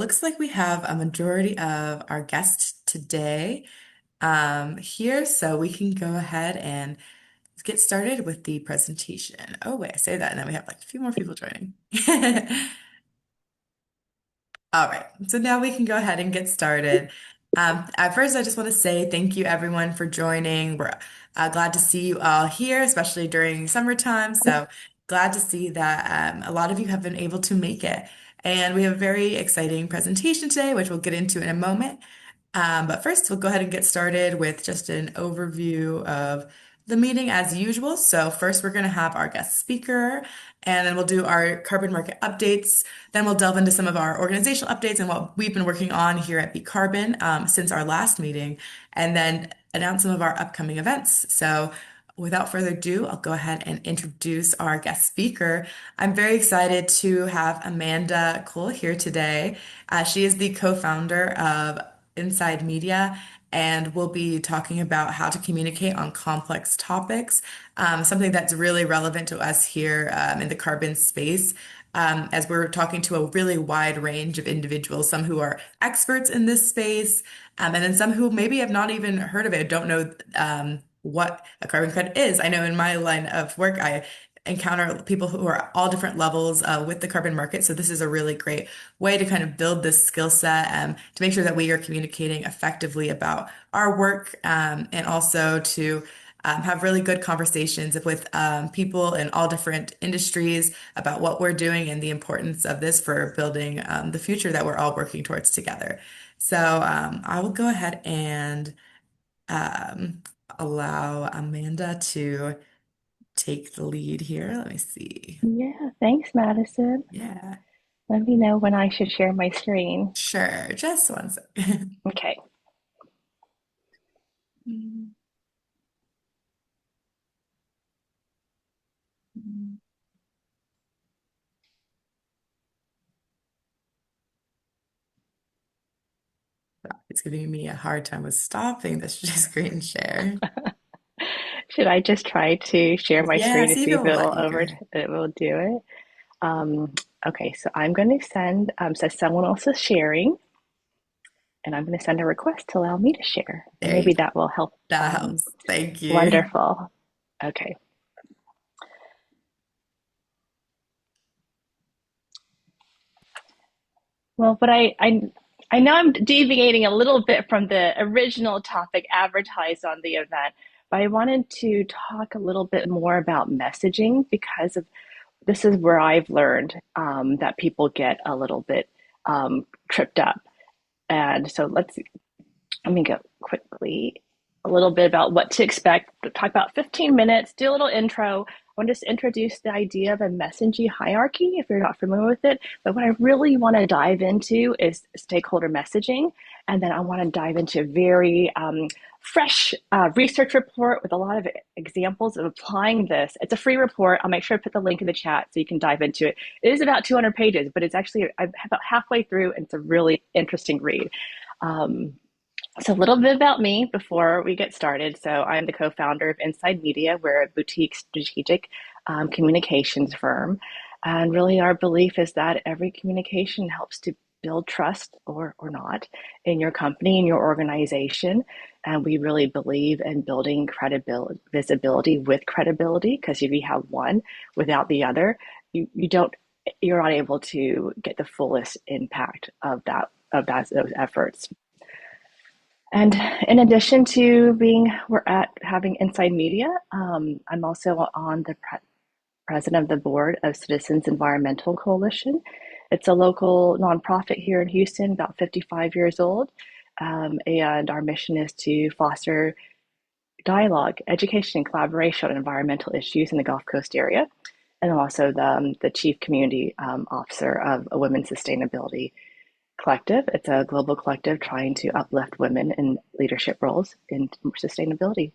Looks like we have a majority of our guests today here, so we can go ahead and get started with the presentation. Oh, wait, I say that, and then we have like a few more people joining. All right, so now we can go ahead and get started. At first, I just want to say thank you everyone for joining. We're glad to see you all here, especially during summertime. So glad to see that a lot of you have been able to make it. And we have a very exciting presentation today, which we'll get into in a moment. But first, we'll go ahead and get started with just an overview of the meeting as usual. So first, we're going to have our guest speaker, and then we'll do our carbon market updates. Then we'll delve into some of our organizational updates and what we've been working on here at BCarbon since our last meeting, and then announce some of our upcoming events. So without further ado, I'll go ahead and introduce our guest speaker. I'm very excited to have Amanda Kuhl here today. She is the co-founder of Inside Media, and we'll be talking about how to communicate on complex topics, something that's really relevant to us here in the carbon space. As we're talking to a really wide range of individuals, some who are experts in this space, and then some who maybe have not even heard of it, don't know what a carbon credit is. I know in my line of work, I encounter people who are all different levels with the carbon market. So this is a really great way to kind of build this skill set to make sure that we are communicating effectively about our work and also to have really good conversations with people in all different industries about what we're doing and the importance of this for building the future that we're all working towards together. So I will go ahead and um, allow Amanda to take the lead here. Let me see. Yeah, thanks, Madison. Yeah, Let me know when I should share my screen. sure. Just one second. Okay. It's giving me a hard time with stopping this screen share. Should I just try to share my Yeah, screen to see if see it if will let it will do it? Okay, so I'm going to send, so someone else is sharing, and I'm going to send a request to allow me to share, and There you maybe go. that will help. That helps. Thank you. Wonderful. Okay. Well, I know I'm deviating a little bit from the original topic advertised on the event, but I wanted to talk a little bit more about messaging because of this is where I've learned that people get a little bit tripped up. And so let me go quickly a little bit about what to expect. Talk about 15 minutes, do a little intro. I want to just introduce the idea of a messaging hierarchy if you're not familiar with it. But what I really want to dive into is stakeholder messaging. And then I want to dive into a very fresh research report with a lot of examples of applying this. It's a free report. I'll make sure to put the link in the chat so you can dive into it. It is about 200 pages, but it's actually I'm about halfway through and it's a really interesting read. Um, so, a little bit about me before we get started. So, I'm the co founder of Inside Media. We're a boutique strategic communications firm. And really, our belief is that every communication helps to build trust or not in your company, in your organization. And we really believe in building credibility, visibility with credibility, because if you have one without the other, you don't, you're not able to get the fullest impact those efforts. And in addition to we're at having Inside Media, I'm also on the president of the board of Citizens Environmental Coalition. It's a local nonprofit here in Houston, about 55 years old. And our mission is to foster dialogue, education, and collaboration on environmental issues in the Gulf Coast area. And I'm also the chief community officer of a women's sustainability collective. It's a global collective trying to uplift women in leadership roles in sustainability.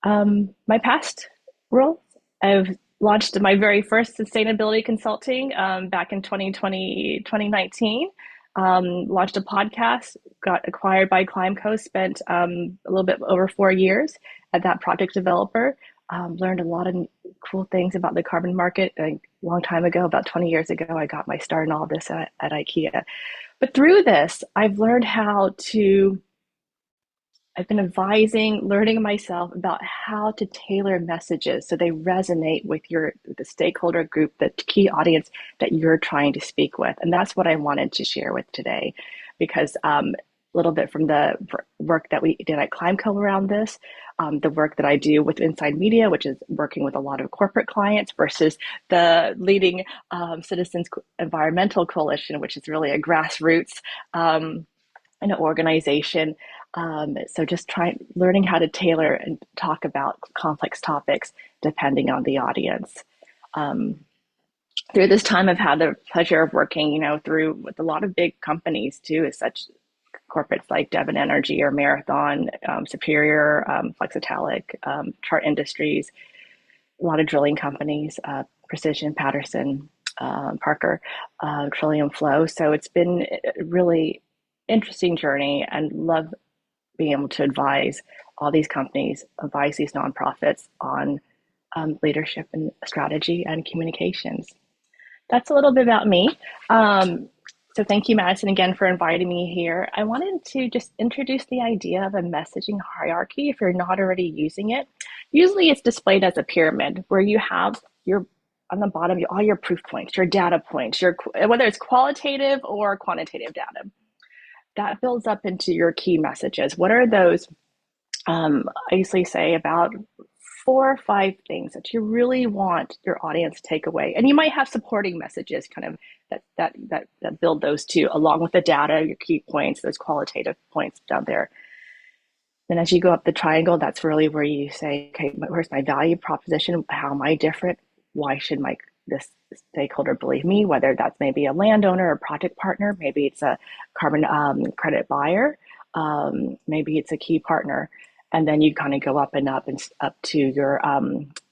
My past roles, I've launched my very first sustainability consulting back in 2020, 2019. Launched a podcast, got acquired by Climeco, spent a little bit over 4 years at that project developer. Learned a lot of cool things about the carbon market. A long time ago, about 20 years ago, I got my start in all this at IKEA. But through this, I've been advising, learning myself about how to tailor messages so they resonate with the stakeholder group, the key audience that you're trying to speak with. And that's what I wanted to share with today, because a little bit from the work that we did at Climeco around this, the work that I do with Inside Media, which is working with a lot of corporate clients, versus the leading Citizens Environmental Coalition, which is really a grassroots an organization. So just learning how to tailor and talk about complex topics depending on the audience. Um, Through this time, I've had the pleasure of working, through with a lot of big companies too, as such corporates like Devon Energy or Marathon, Superior, Flexitalic, Chart Industries, a lot of drilling companies, Precision, Patterson, Parker, Trillium Flow. So it's been a really interesting journey, and love being able to advise all these companies, advise these nonprofits on leadership and strategy and communications. That's a little bit about me. So thank you, Madison, again for inviting me here. I wanted to just introduce the idea of a messaging hierarchy if you're not already using it. Usually it's displayed as a pyramid where you have your on the bottom all your proof points, your data points, whether it's qualitative or quantitative data. That builds up into your key messages. What are those? I usually say about 4 or 5 things that you really want your audience to take away, and you might have supporting messages, kind of that build those too, along with the data, your key points, those qualitative points down there. Then, as you go up the triangle, that's really where you say, okay, where's my value proposition? How am I different? Why should this stakeholder believe me? Whether that's maybe a landowner or project partner, maybe it's a carbon credit buyer, maybe it's a key partner, and then you kind of go up and up to your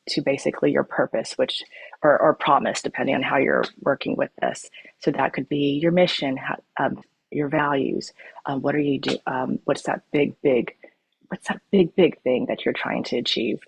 to basically your purpose, which or promise, depending on how you're working with this. So that could be your mission, your values. What are you do? What's that big thing that you're trying to achieve?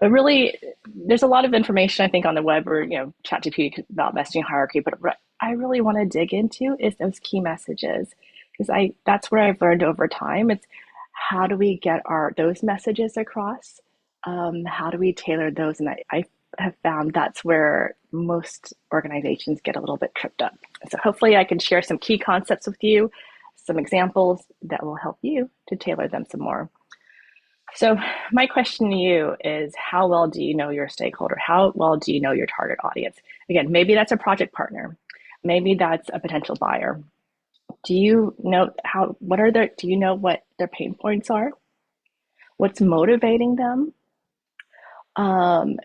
But really, there's a lot of information, I think, on the web or, ChatGPT about messaging hierarchy. But what I really want to dig into is those key messages, because that's where I've learned over time. It's how do we get those messages across? How do we tailor those? And I have found that's where most organizations get a little bit tripped up. So hopefully I can share some key concepts with you, some examples that will help you to tailor them some more. So my question to you is, how well do you know your stakeholder? How well do you know your target audience? Again, maybe that's a project partner. Maybe that's a potential buyer. Do you know do you know what their pain points are? What's motivating them? Um,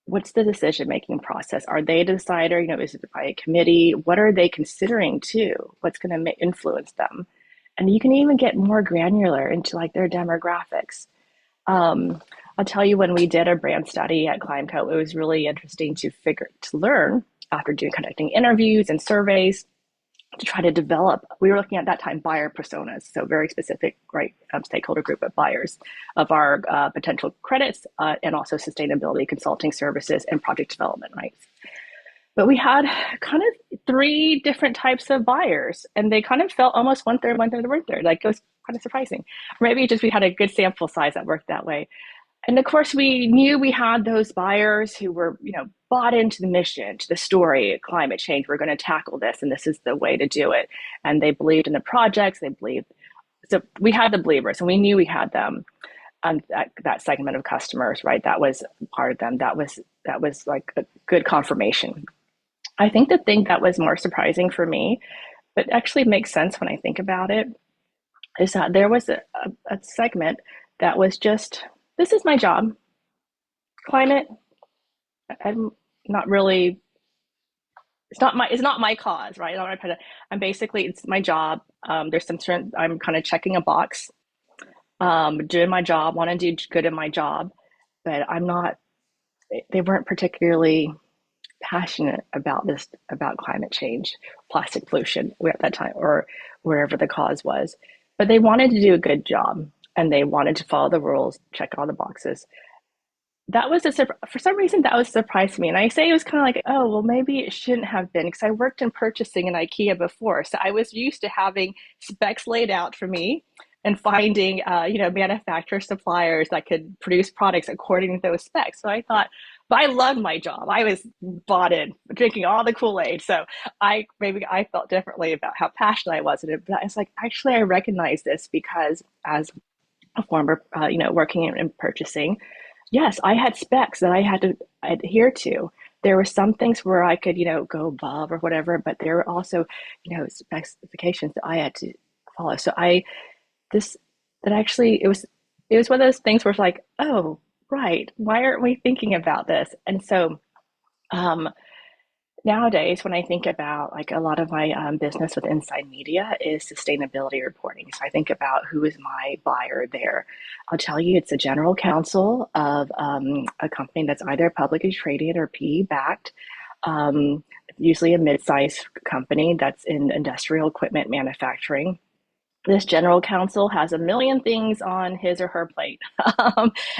what's the decision-making process? Are they a decider? Is it by a committee? What are they considering too? What's going to influence them? And you can even get more granular into like their demographics. I'll tell you, when we did a brand study at Climeco, it was really interesting to learn after conducting interviews and surveys to try to develop. We were looking at that time buyer personas, so very specific, right, stakeholder group of buyers of our potential credits and also sustainability consulting services and project development rights. But we had kind of 3 different types of buyers, and they kind of felt almost one third, one third, one third. Like, it was kind of surprising. Maybe just we had a good sample size that worked that way. And of course, we knew we had those buyers who were, bought into the mission, to the story, climate change. We're going to tackle this, and this is the way to do it. And they believed in the projects. So we had the believers, and we knew we had them. That segment of customers, right? That was part of them. That was like a good confirmation. I think the thing that was more surprising for me, but actually makes sense when I think about it, is that there was a segment that was just, this is my job. Climate, I'm not really, it's not my cause, right? I'm basically, it's my job. There's some certain, I'm kind of checking a box, doing my job, want to do good in my job, but they weren't particularly passionate about climate change, plastic pollution at that time, or wherever the cause was. But they wanted to do a good job, and they wanted to follow the rules, check all the boxes. that was for some reason that was a surprise to me. And I say it was kind of like, oh, well, maybe it shouldn't have been because I worked in purchasing in IKEA before. So I was used to having specs laid out for me and finding, manufacturer suppliers that could produce products according to those specs. So I thought, but I loved my job. I was bought in, drinking all the Kool-Aid. So I felt differently about how passionate I was in it. But I was like, actually, I recognize this because as a former, working in purchasing, yes, I had specs that I had to adhere to. There were some things where I could, go above or whatever, but there were also, specifications that I had to follow. So this, that actually, it was one of those things where it's like, oh, right, why aren't we thinking about this? And so, um, nowadays, when I think about like a lot of my business with Inside Media is sustainability reporting. So I think about who is my buyer there. I'll tell you, it's a general counsel of a company that's either publicly traded or PE backed. Um, Usually a mid-sized company that's in industrial equipment manufacturing. This general counsel has a million things on his or her plate.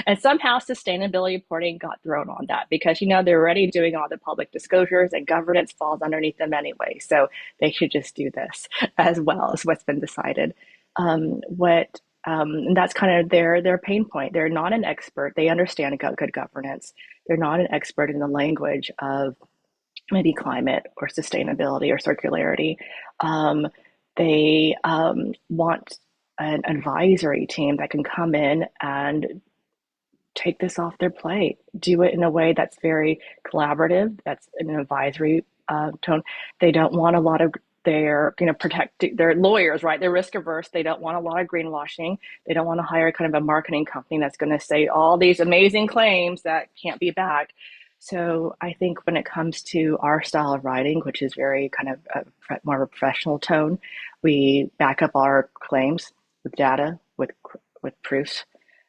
And somehow sustainability reporting got thrown on that because, they're already doing all the public disclosures and governance falls underneath them anyway. So they should just do this as well as what's been decided. And that's kind of their pain point. They're not an expert. They understand good governance. They're not an expert in the language of maybe climate or sustainability or circularity. Um, they want an advisory team that can come in and take this off their plate, do it in a way that's very collaborative, that's in an advisory tone. They don't want a lot of they're lawyers, right? They're risk averse. They don't want a lot of greenwashing. They don't want to hire kind of a marketing company that's going to say all these amazing claims that can't be backed. So I think when it comes to our style of writing, which is very kind of more of a professional tone, we back up our claims with data, with proofs.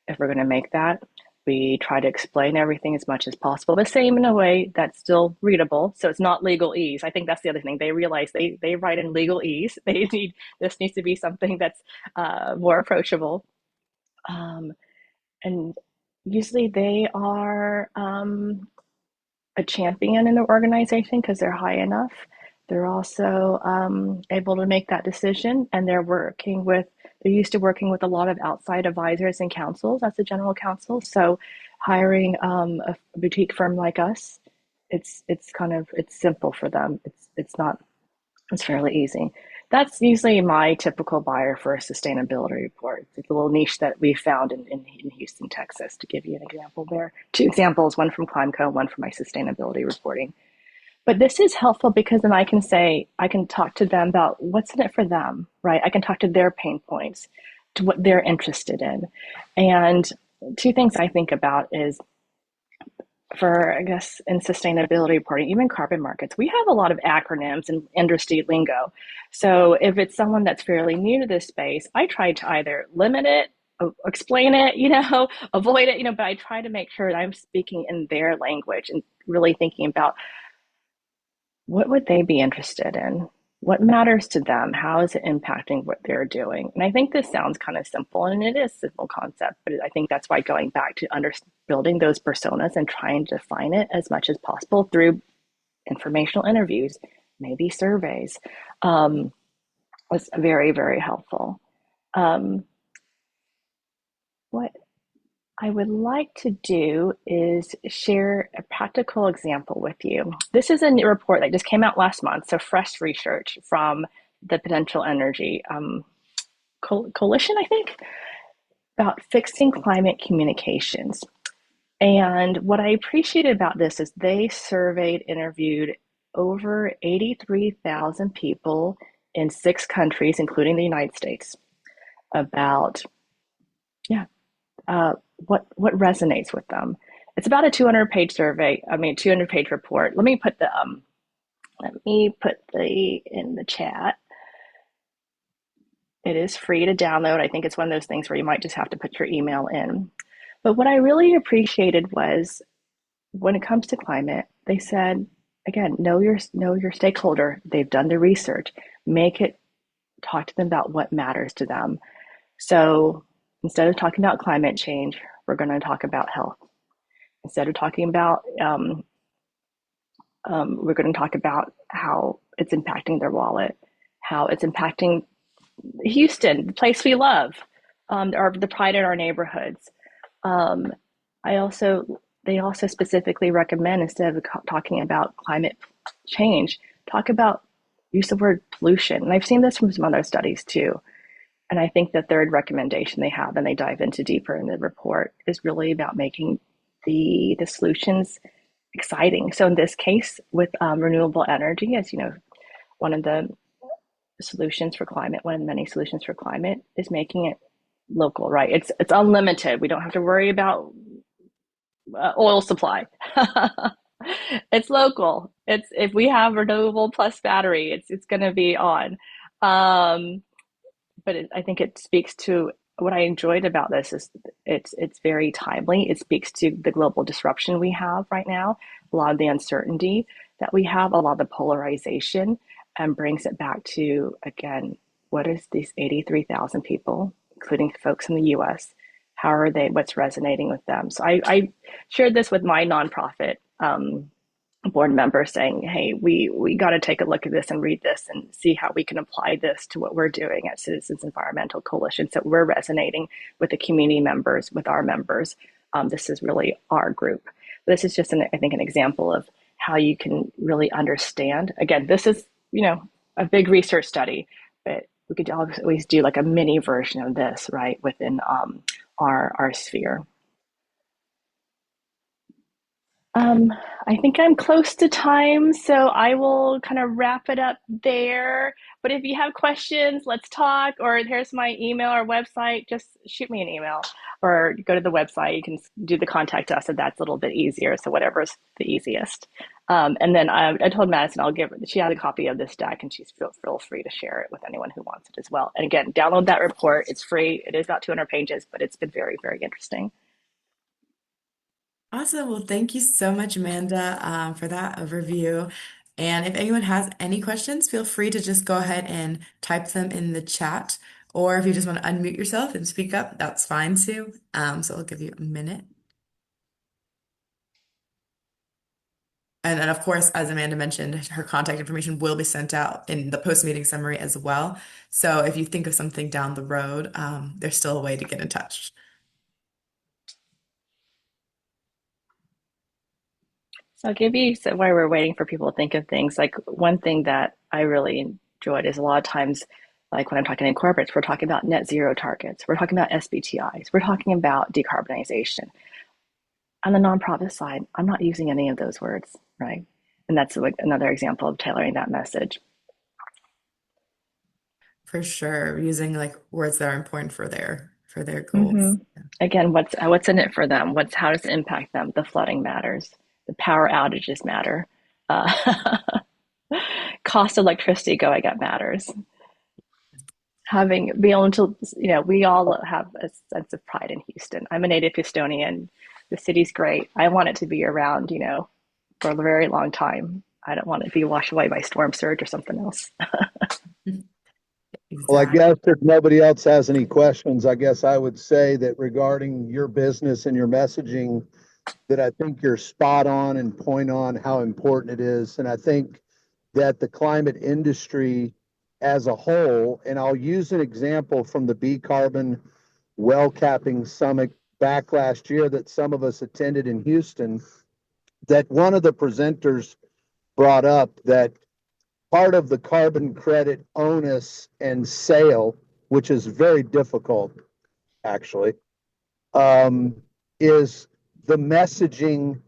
If we're going to make that, we try to explain everything as much as possible, the same in a way that's still readable. So it's not legalese. I think that's the other thing. They realize they write in legalese. This needs to be something that's more approachable. Um, and usually they are a champion in the organization because they're high enough. They're also able to make that decision, and they're used to working with a lot of outside advisors and counsels as a general counsel. So, hiring a boutique firm like us, it's simple for them. It's fairly easy. That's usually my typical buyer for a sustainability report. It's a little niche that we found in Houston, Texas, to give you an example there. Two examples, one from Climeco, one for my sustainability reporting. But this is helpful because then I can talk to them about what's in it for them, right? I can talk to their pain points, to what they're interested in. And two things I think about is for, I guess, in sustainability reporting, even carbon markets, we have a lot of acronyms and industry lingo. So if it's someone that's fairly new to this space, I try to either limit it, explain it, avoid it, but I try to make sure that I'm speaking in their language and really thinking about what would they be interested in? What matters to them? How is it impacting what they're doing? And I think this sounds kind of simple, and it is a simple concept, but I think that's why going back to building those personas and trying to define it as much as possible through informational interviews, maybe surveys, was very, very helpful. Um, what I would like to do is share a practical example with you. This is a new report that just came out last month, so fresh research from the Potential Energy Coalition, I think, about fixing climate communications. And what I appreciated about this is they interviewed over 83,000 people in 6 countries, including the United States, about, yeah, what resonates with them. It's about a 200-page survey. I mean, 200-page report. Let me put the in the chat. It is free to download. I think it's one of those things where you might just have to put your email in. But what I really appreciated was when it comes to climate, they said, again, know your stakeholder. They've done the research. Talk to them about what matters to them. So instead of talking about climate change, we're going to talk about health. Instead of talking about, we're going to talk about how it's impacting their wallet, how it's impacting Houston, the place we love, or the pride in our neighborhoods. Um, I also They also specifically recommend, instead of talking about climate change, talk about use the word pollution. And I've seen this from some other studies too. And I think the third recommendation they have, and they dive into deeper in the report, is really about making the solutions exciting. So in this case, with renewable energy, as you know, one of the solutions for climate, one of the many solutions for climate, is making it local, right? It's unlimited. We don't have to worry about oil supply. It's local. It's if we have renewable plus battery, it's going to be on. Um, I think it speaks to what I enjoyed about this is it's very timely. It speaks to the global disruption we have right now, a lot of the uncertainty that we have, a lot of the polarization, and brings it back to, again, what is these 83,000 people, including folks in the US, how are they, what's resonating with them? So I shared this with my nonprofit board member, saying, hey, we got to take a look at this and read this and see how we can apply this to what we're doing at Citizens Environmental Coalition. So we're resonating with the community members, with our members. This is really our group. This is just, I think, an example of how you can really understand. Again, this is, a big research study, but we could always do like a mini version of this, right, within our sphere. Um, I think I'm close to time, so I will kind of wrap it up there. But if you have questions, let's talk. Or here's my email or website. Just shoot me an email or go to the website. You can do the contact us, and that's a little bit easier. So whatever's the easiest. And then I told Madison she had a copy of this deck, and she's feel free to share it with anyone who wants it as well. And again, download that report. It's free. It is about 200 pages, but it's been very, very interesting. Awesome. Well, thank you so much, Amanda, for that overview. And if anyone has any questions, feel free to just go ahead and type them in the chat. Or if you just want to unmute yourself and speak up, that's fine too. So I'll give you a minute. And then, of course, as Amanda mentioned, her contact information will be sent out in the post-meeting summary as well. So if you think of something down the road, there's still a way to get in touch. So I'll give you, so while we're waiting for people to think of things, like one thing that I really enjoyed is a lot of times, like when I'm talking in corporates, we're talking about net zero targets, we're talking about SBTIs, we're talking about decarbonization. On the nonprofit side, I'm not using any of those words, right? And that's like another example of tailoring that message. For sure, using like words that are important for their Hmm. goals. Again, what's in it for them? How does it impact them? The flooding matters. The power outages matter. Uh, cost of electricity going up matters. Be able to, we all have a sense of pride in Houston. I'm a native Houstonian. The city's great. I want it to be around, for a very long time. I don't want it to be washed away by storm surge or something else. Well, I Exactly. guess if nobody else has any questions, I guess I would say that regarding your business and your messaging, that I think you're spot on and point on how important it is. And I think that the climate industry as a whole, and I'll use an example from the BCarbon Well Capping Summit back last year that some of us attended in Houston, that one of the presenters brought up that part of the carbon credit onus and sale, which is very difficult actually, um, is the messaging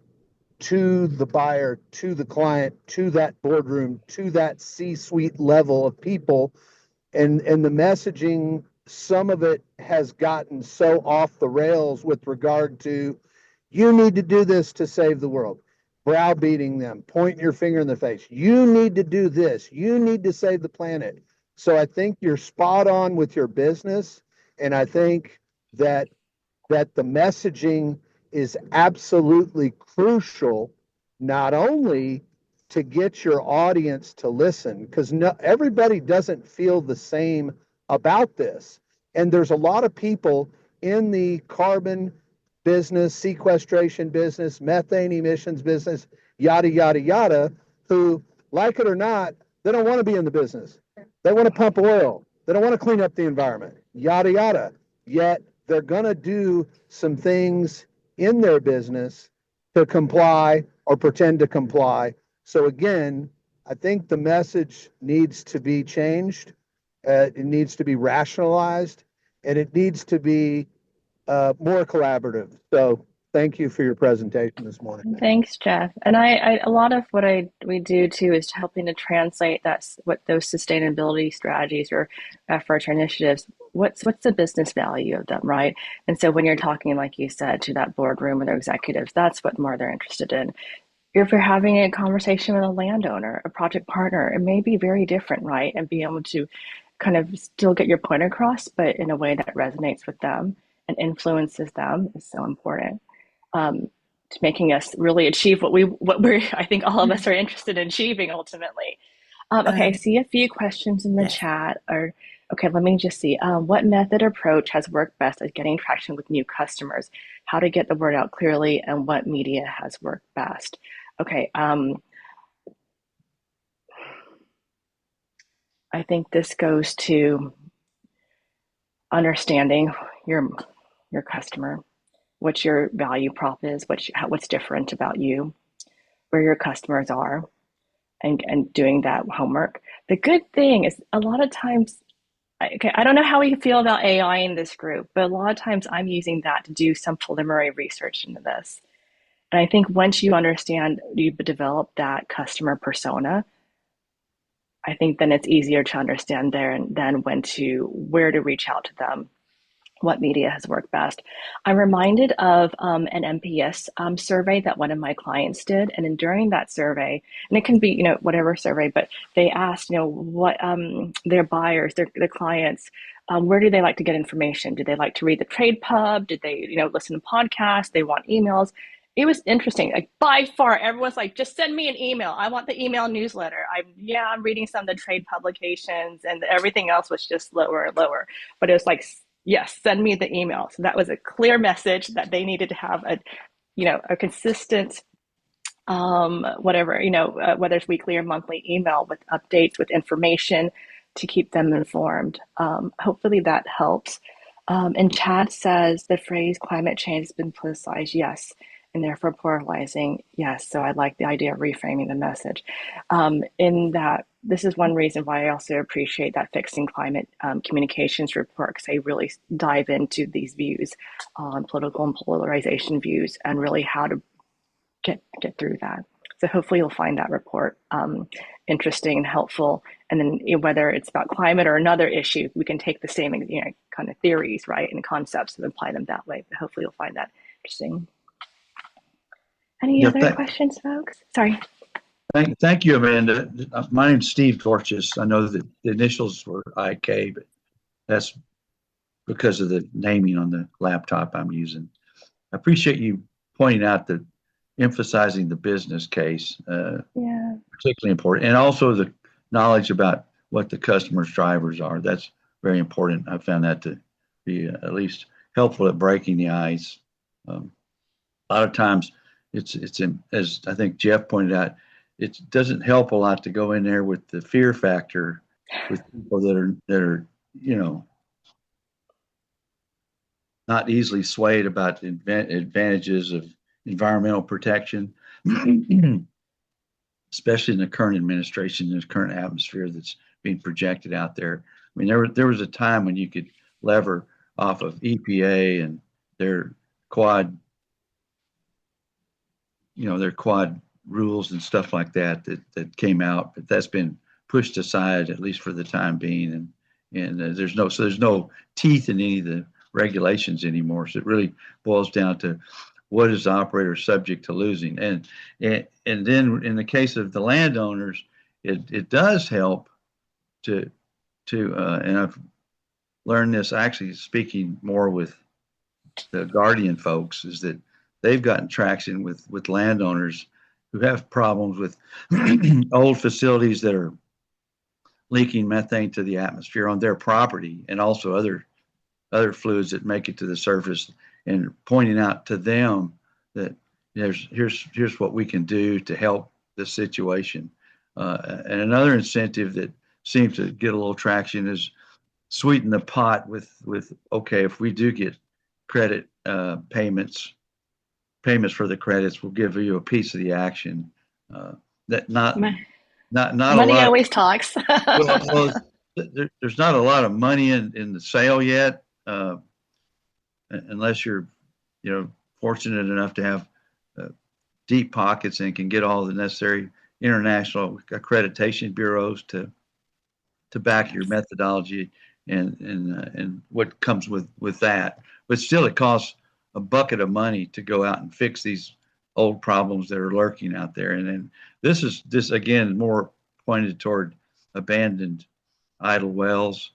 to the buyer, to the client, to that boardroom, to that C-suite level of people. And the messaging, some of it has gotten so off the rails with regard to, you need to do this to save the world, browbeating them, pointing your finger in the face. You need to do this. You need to save the planet. So I think you're spot on with your business. And I think that the messaging is absolutely crucial, not only to get your audience to listen, because everybody doesn't feel the same about this. And there's a lot of people in the carbon business, sequestration business, methane emissions business, yada, yada, yada, who, like it or not, they don't want to be in the business. They want to pump oil. They don't want to clean up the environment, yada, yada. Yet they're going to do some things in their business to comply or pretend to comply. So again, I think the message needs to be changed. It needs to be rationalized, and it needs to be more collaborative. So thank you for your presentation this morning. Thanks, Jeff. And a lot of what we do too is helping to translate what those sustainability strategies or efforts or initiatives. What's the business value of them, right? And so when you're talking, like you said, to that boardroom or their executives, that's what more they're interested in. If you're having a conversation with a landowner, a project partner, it may be very different, right? And be able to kind of still get your point across, but in a way that resonates with them and influences them is so important. To making us really achieve what we're I think all of us are interested in achieving ultimately. Okay, I Um, see a few questions in the yes. chat. Or okay, let me just see. What method or approach has worked best at getting traction with new customers? How to get the word out clearly, and what media has worked best? Okay, I think this goes to understanding your customer, what your value prop is, what's different about you, where your customers are, and doing that homework. The good thing is a lot of times, okay, I don't know how we feel about AI in this group, but a lot of times I'm using that to do some preliminary research into this. And I think once you understand, you develop that customer persona, I think then it's easier to understand there and then where to reach out to them, what media has worked best. I'm reminded of an NPS survey that one of my clients did, and during that survey, and it can be whatever survey, but they asked what their buyers, their clients, where do they like to get information? Do they like to read the trade pub? Did they listen to podcasts? They want emails. It was interesting. Like by far, everyone's like, just send me an email. I want the email newsletter. I'm reading some of the trade publications, and everything else was just lower and lower. But it was like, yes, send me the email. So that was a clear message that they needed to have a consistent, whether it's weekly or monthly email with updates, with information to keep them informed. Hopefully that helps. And Chad says the phrase climate change has been politicized. Yes. And therefore polarizing. Yes. So I like the idea of reframing the message. In that, this is one reason why I also appreciate that Fixing Climate Communications report, because they really dive into these views on political and polarization views and really how to get through that. So hopefully you'll find that report interesting and helpful. And then whether it's about climate or another issue, we can take the same kind of theories, right, and concepts and apply them that way. But hopefully you'll find that interesting. Any Yeah, other questions, folks? Sorry. thank you, Amanda. My name's Steve Dorches. I know that the initials were IK, but that's because of the naming on the laptop I'm using. I appreciate you pointing out that emphasizing the business case, Yeah. particularly important, and also the knowledge about what the customer's drivers are. That's very important. I found that to be at least helpful at breaking the ice. A lot of times, it's as I think Jeff pointed out, it doesn't help a lot to go in there with the fear factor with people that are not easily swayed about the advantages of environmental protection, especially in the current administration, the current atmosphere that's being projected out there. I mean, there was a time when you could lever off of EPA and their quad, their quad rules and stuff like that came out, but that's been pushed aside at least for the time being, and there's no teeth in any of the regulations anymore. So it really boils down to what is the operator subject to losing, and then in the case of the landowners, it does help to and I've learned this actually speaking more with the Guardian folks, is that they've gotten traction with landowners who have problems with old facilities that are leaking methane to the atmosphere on their property, and also other fluids that make it to the surface and pointing out to them that here's what we can do to help this situation. And another incentive that seems to get a little traction is sweeten the pot with okay, if we do get credit payments for the credits, we'll give you a piece of the action. That not a Money lot. always talks. Well, there's not a lot of money in the sale yet, unless you're, fortunate enough to have uh, deep pockets and can get all the necessary international accreditation bureaus to back your Yes. methodology and what comes with that. But still, it costs a bucket of money to go out and fix these old problems that are lurking out there. And then this again more pointed toward abandoned idle wells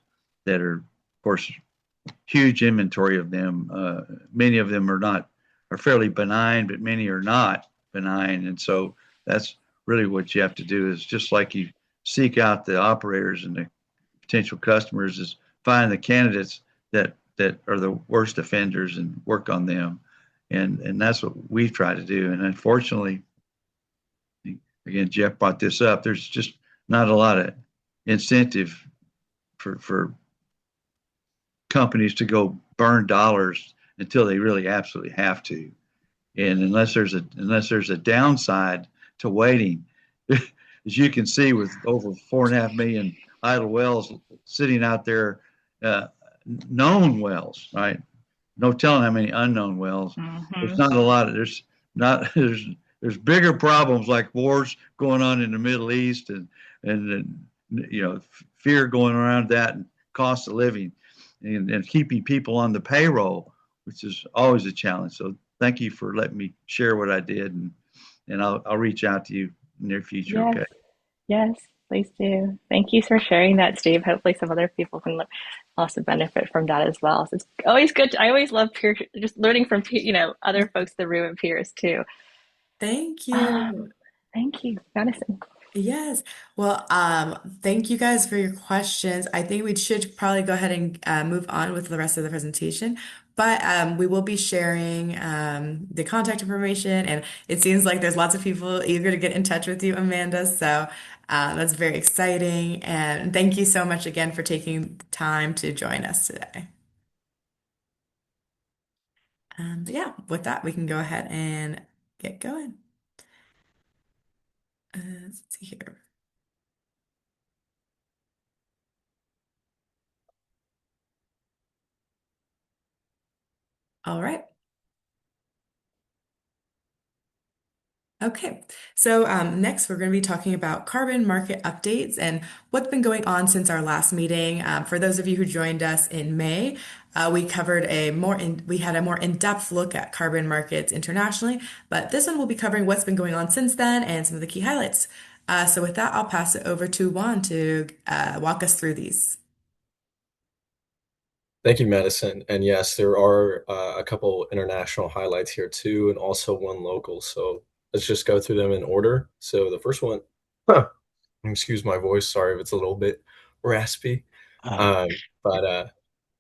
that are, of course, huge inventory of them. Many of them are fairly benign, but many are not benign. And so that's really what you have to do is just like you seek out the operators and the potential customers is find the candidates that are the worst offenders and work on them. And that's what we try to do. And unfortunately, again, Jeff brought this up. There's just not a lot of incentive for companies to go burn dollars until they really absolutely have to. And unless there's a downside to waiting, as you can see, with over 4.5 million idle wells sitting out there, uh, known wells, right? No telling how many unknown wells. There's Hmm. not a lot of not there's bigger problems like wars going on in the Middle East and fear going around that and cost of living and keeping people on the payroll, which is always a challenge. So thank you for letting me share what I did, and I'll reach out to you in the near future. Yes, Okay. yes, please do. Thank you for sharing that, Steve. Hopefully, some other people can also benefit from that as well. So it's always good. I always love peer, just learning from other folks in the room and peers too. Thank you. Um, Thank you, Madison. Yes. Well, thank you guys for your questions. I think we should probably go ahead and move on with the rest of the presentation, but we will be sharing the contact information, and it seems like there's lots of people eager to get in touch with you, Amanda. So that's very exciting, and thank you so much again for taking the time to join us today. But yeah, with that, we can go ahead and get going. Let's see here. All right. Okay, so next we're going to be talking about carbon market updates and what's been going on since our last meeting. For those of you who joined us in May, we had a more in-depth look at carbon markets internationally, but this one will be covering what's been going on since then and some of the key highlights. So with that, I'll pass it over to Juan to walk us through these. Thank you, Madison. And yes, there are a couple international highlights here too, and also one local. So let's just go through them in order. So the first one, excuse my voice, sorry if it's a little bit raspy. Um, but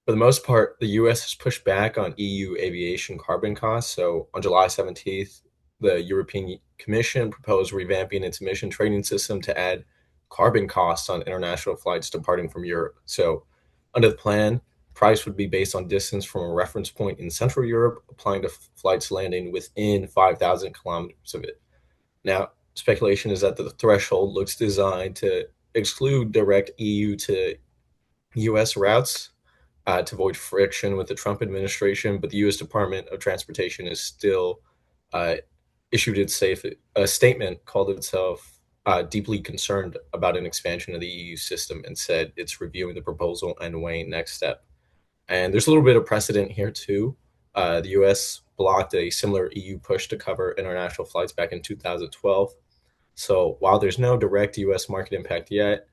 for the most part, the US has pushed back on EU aviation carbon costs. So on July 17th, the European Commission proposed revamping its emission trading system to add carbon costs on international flights departing from Europe. So under the plan, price would be based on distance from a reference point in Central Europe, applying to flights landing within 5,000 kilometers of it. Now, speculation is that the threshold looks designed to exclude direct EU to US routes to avoid friction with the Trump administration, but the U.S. Department of Transportation is still uh, issued its a statement, called itself deeply concerned about an expansion of the EU system, and said it's reviewing the proposal and weighing next step. And there's a little bit of precedent here too. The U.S. blocked a similar EU push to cover international flights back in 2012. So while there's no direct U.S. market impact yet,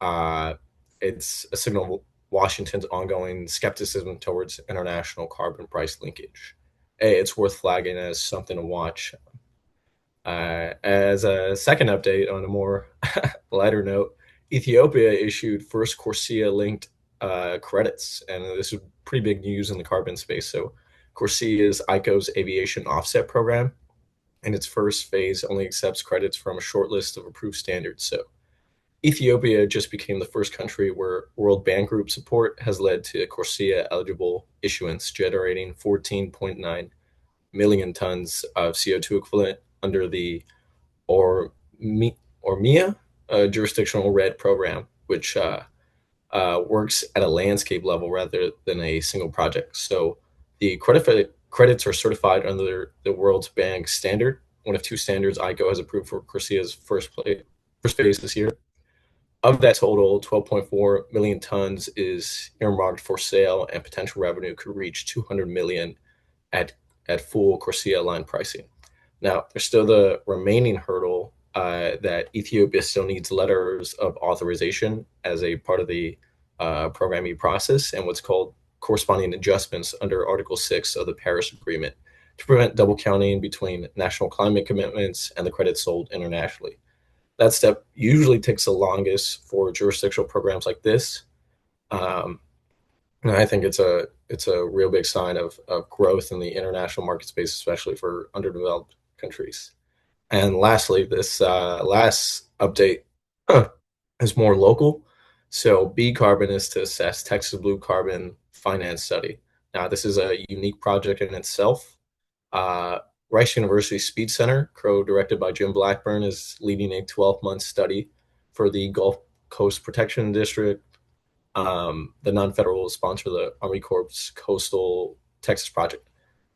uh, it's a signal of Washington's ongoing skepticism towards international carbon price linkage. It's worth flagging as something to watch. As a second update on a more lighter note, Ethiopia issued first Corsia linked credits, and this is pretty big news in the carbon space. So CORSIA is ICO's aviation offset program. In its first phase, only accepts credits from a short list of approved standards. So Ethiopia just became the first country where World Bank Group support has led to CORSIA eligible issuance, generating 14.9 million tons of CO2 equivalent under the ORMIA jurisdictional RED program, which works at a landscape level rather than a single project. So the credits are certified under the World Bank standard, one of two standards ICO has approved for CORSIA's first phase this year. Of that total, 12.4 million tons is earmarked for sale, and potential revenue could reach 200 million at full CORSIA line pricing. Now, there's still the remaining hurdle that Ethiopia still needs letters of authorization as a part of the programming process and what's called corresponding adjustments under Article 6 of the Paris Agreement to prevent double counting between national climate commitments and the credits sold internationally. That step usually takes the longest for jurisdictional programs like this. And I think it's a real big sign of growth in the international market space, especially for underdeveloped countries. And lastly, this last update is more local. So BCarbon is to assess Texas Blue Carbon Finance Study. Now, this is a unique project in itself. Rice University Speed Center, co-directed by Jim Blackburn, is leading a 12-month study for the Gulf Coast Protection District. The non-federal sponsor, the Army Corps Coastal Texas Project.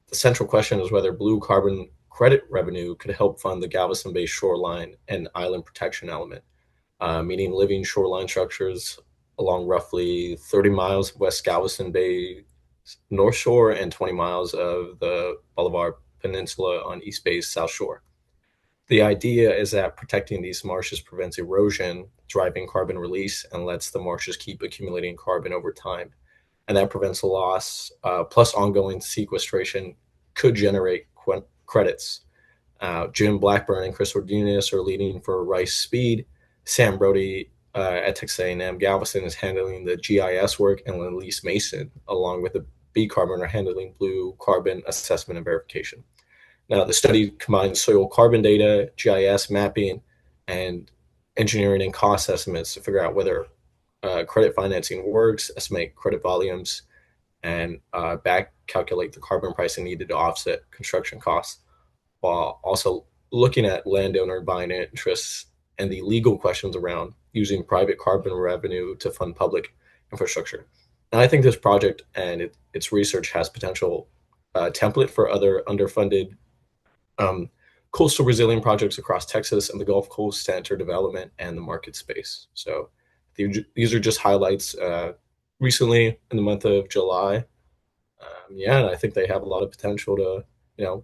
The central question is whether blue carbon credit revenue could help fund the Galveston-based shoreline and island protection element, meaning living shoreline structures along roughly 30 miles of West Galveston Bay North Shore and 20 miles of the Bolivar Peninsula on East Bay's South Shore. The idea is that protecting these marshes prevents erosion, driving carbon release, and lets the marshes keep accumulating carbon over time. And that prevents loss, plus ongoing sequestration could generate credits. Jim Blackburn and Chris Ordonez are leading for Rice Speed. Sam Brody at Texas A&M Galveston is handling the GIS work, and Elise Mason, along with the BCarbon, are handling blue carbon assessment and verification. Now, the study combines soil carbon data, GIS mapping, and engineering and cost estimates to figure out whether credit financing works, estimate credit volumes, and back calculate the carbon pricing needed to offset construction costs, while also looking at landowner buying interests and the legal questions around using private carbon revenue to fund public infrastructure. And I think this project and its research has potential template for other underfunded coastal resilient projects across Texas and the Gulf Coast to enter development and the market space. So these are just highlights recently in the month of July. And I think they have a lot of potential to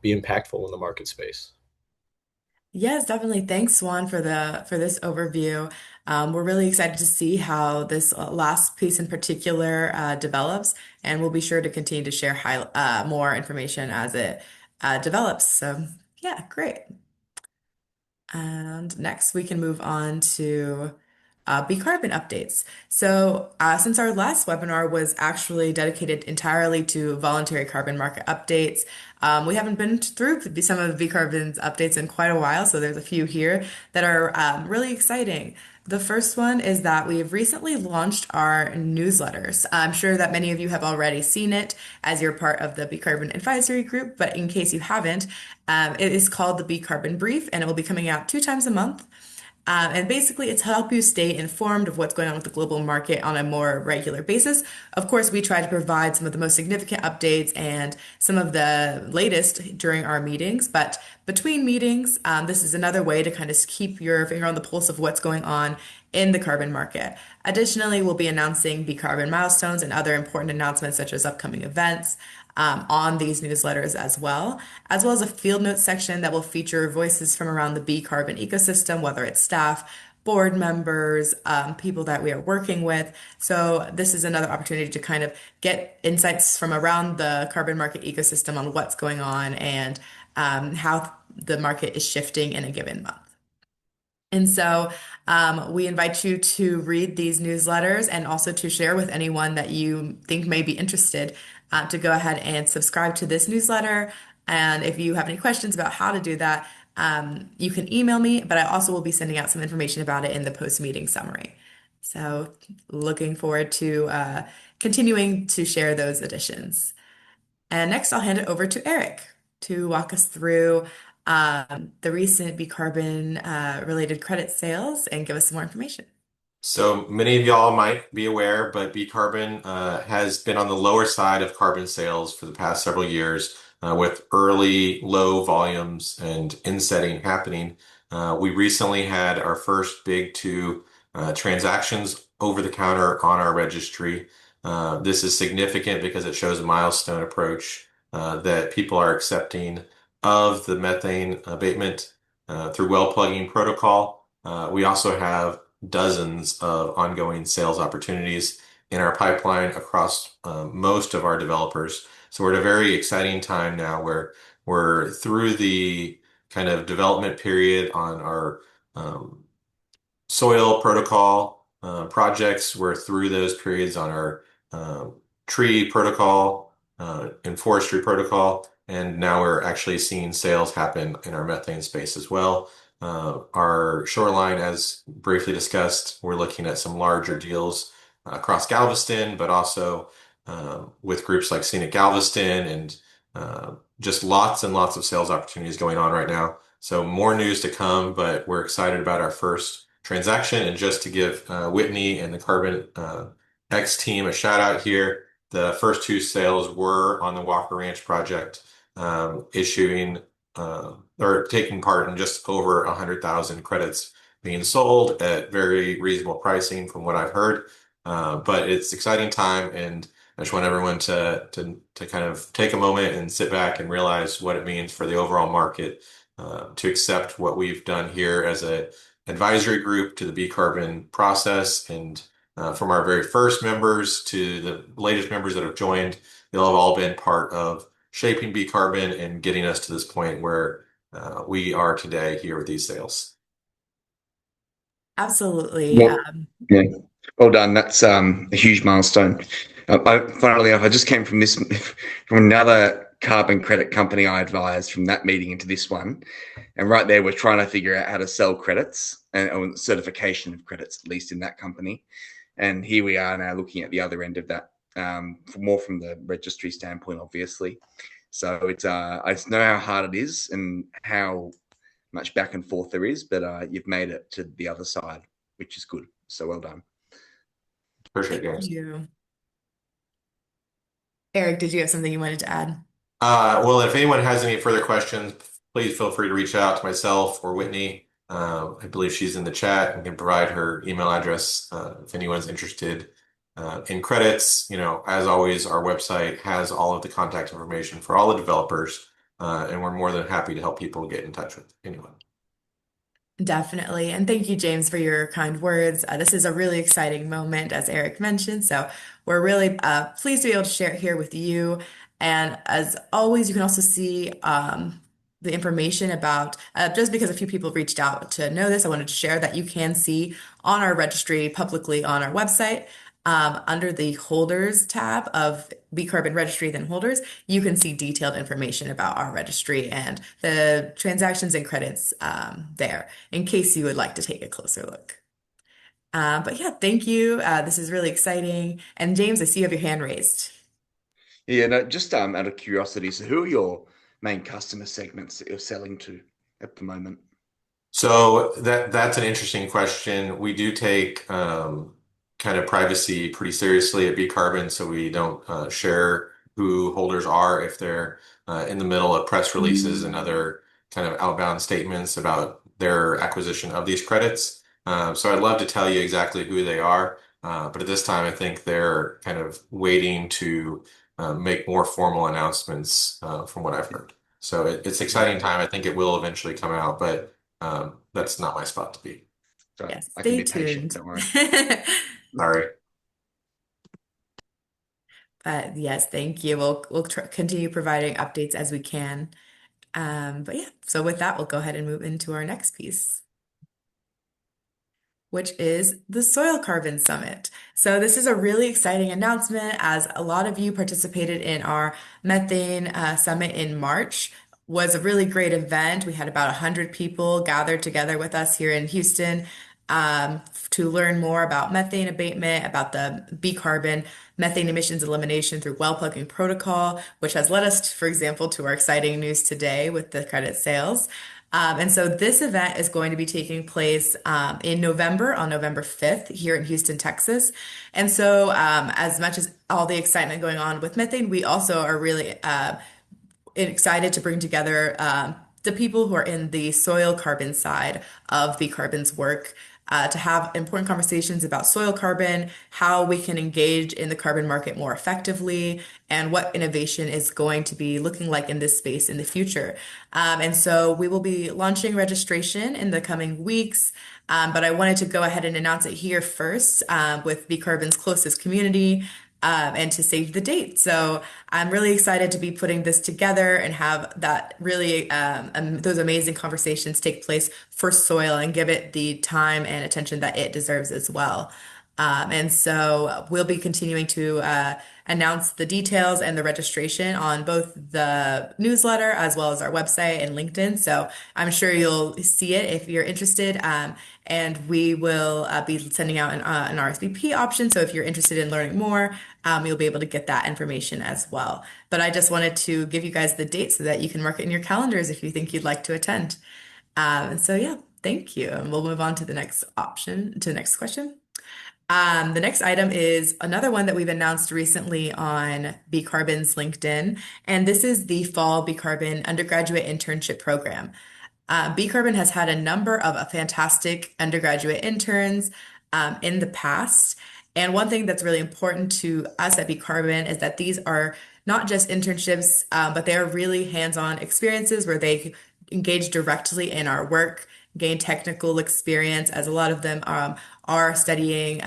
be impactful in the market space. Yes, definitely. Thanks, Swan, for this overview. We're really excited to see how this last piece in particular develops, and we'll be sure to continue to share more information as it develops. So, yeah, great. And next, we can move on to BCarbon updates. So, since our last webinar was actually dedicated entirely to voluntary carbon market updates, we haven't been through some of BCarbon's updates in quite a while. So, there's a few here that are really exciting. The first one is that we have recently launched our newsletters. I'm sure that many of you have already seen it as you're part of the BCarbon Advisory Group, but in case you haven't, it is called the BCarbon Brief, and it will be coming out 2 times a month. And basically, it's to help you stay informed of what's going on with the global market on a more regular basis. Of course, we try to provide some of the most significant updates and some of the latest during our meetings. But between meetings, this is another way to kind of keep your finger on the pulse of what's going on in the carbon market. Additionally, we'll be announcing BCarbon milestones and other important announcements such as upcoming events on these newsletters as well as a field notes section that will feature voices from around the BCarbon ecosystem, whether it's staff, board members, people that we are working with. So this is another opportunity to kind of get insights from around the carbon market ecosystem on what's going on and how the market is shifting in a given month. And so we invite you to read these newsletters and also to share with anyone that you think may be interested to go ahead and subscribe to this newsletter. And if you have any questions about how to do that, you can email me, but I also will be sending out some information about it in the post-meeting summary. So looking forward to continuing to share those additions. And next, I'll hand it over to Eric to walk us through the recent BCarbon related credit sales and give us some more information. So many of y'all might be aware, but BCarbon has been on the lower side of carbon sales for the past several years, with early low volumes and insetting happening. We recently had our first big two transactions over the counter on our registry. This is significant because it shows a milestone approach that people are accepting of the methane abatement through well plugging protocol. We also have dozens of ongoing sales opportunities in our pipeline across most of our developers. So we're at a very exciting time now where we're through the kind of development period on our soil protocol projects. We're through those periods on our tree protocol and forestry protocol. And now we're actually seeing sales happen in our methane space as well. Our shoreline, as briefly discussed, we're looking at some larger deals across Galveston, but also with groups like Scenic Galveston and just lots and lots of sales opportunities going on right now. So more news to come, but we're excited about our first transaction. And just to give Whitney and the Carbon X team a shout out here, the first two sales were on the Walker Ranch project, issuing or taking part in just over 100,000 credits being sold at very reasonable pricing from what I've heard. But it's exciting time, and I just want everyone to kind of take a moment and sit back and realize what it means for the overall market to accept what we've done here as a advisory group to the BCarbon process. And from our very first members to the latest members that have joined, they'll have all been part of shaping BCarbon and getting us to this point where we are today here with these sales. Absolutely. Well, yeah, well done. That's a huge milestone. Funnily enough, I just came from this from another carbon credit company I advised from that meeting into this one, and right there we're trying to figure out how to sell credits and or certification of credits, at least in that company. And here we are now looking at the other end of that, more from the registry standpoint, obviously. So it's I know how hard it is and how much back and forth there is, but you've made it to the other side, which is good. So well done. Appreciate it, Thank guys. you. Eric, did you have something you wanted to add? Well, if anyone has any further questions, please feel free to reach out to myself or Whitney. I believe she's in the chat and can provide her email address if anyone's interested in credits. You know, as always, our website has all of the contact information for all the developers, and we're more than happy to help people get in touch with anyone. Definitely. And thank you, James, for your kind words. This is a really exciting moment, as Eric mentioned. So we're really pleased to be able to share it here with you. And as always, you can also see the information about, just because a few people reached out to know this, I wanted to share that you can see on our registry publicly on our website. Under the holders tab of BCarbon Registry, then holders, you can see detailed information about our registry and the transactions and credits there in case you would like to take a closer look. But yeah, thank you. This is really exciting. And James, I see you have your hand raised. Yeah, no, just out of curiosity, so who are your main customer segments that you're selling to at the moment? So that's an interesting question. We do take kind of privacy pretty seriously at BCarbon, so we don't share who holders are if they're in the middle of press releases and other kind of outbound statements about their acquisition of these credits. So I'd love to tell you exactly who they are, but at this time I think they're kind of waiting to make more formal announcements from what I've heard. So it's an exciting time. I think it will eventually come out, but that's not my spot to be. So Yes, I can stay be patient, tuned. don't worry. Sorry. But yes, thank you. We'll continue providing updates as we can. But yeah, so with that, we'll go ahead and move into our next piece. which is the Soil Carbon Summit. So this is a really exciting announcement as a lot of you participated in our methane summit in March. Was a really great event. We had about 100 people gathered together with us here in Houston to learn more about methane abatement, about the BCarbon methane emissions elimination through well plugging protocol, which has led us, for example, to our exciting news today with the credit sales. And so this event is going to be taking place in November, on November 5th, here in Houston, Texas. And so, as much as all the excitement going on with methane, we also are really excited to bring together the people who are in the soil carbon side of BCarbon's work to have important conversations about soil carbon, how we can engage in the carbon market more effectively, and what innovation is going to be looking like in this space in the future. And so we will be launching registration in the coming weeks. But I wanted to go ahead and announce it here first with BCarbon's closest community and to save the date. So I'm really excited to be putting this together and have that really those amazing conversations take place for soil and give it the time and attention that it deserves as well. And so we'll be continuing to announce the details and the registration on both the newsletter as well as our website and LinkedIn. So I'm sure you'll see it if you're interested. And we will be sending out an RSVP option. So if you're interested in learning more, you'll be able to get that information as well. But I just wanted to give you guys the date so that you can mark it in your calendars if you think you'd like to attend. And so, yeah, thank you. And we'll move on to the next option, to the next question. The next item is another one that we've announced recently on BCarbon's LinkedIn, and this is the Fall BCarbon Undergraduate Internship Program. BCarbon has had a number of fantastic undergraduate interns in the past. And one thing that's really important to us at BCarbon is that these are not just internships, but they are really hands-on experiences where they engage directly in our work, gain technical experience, as a lot of them are studying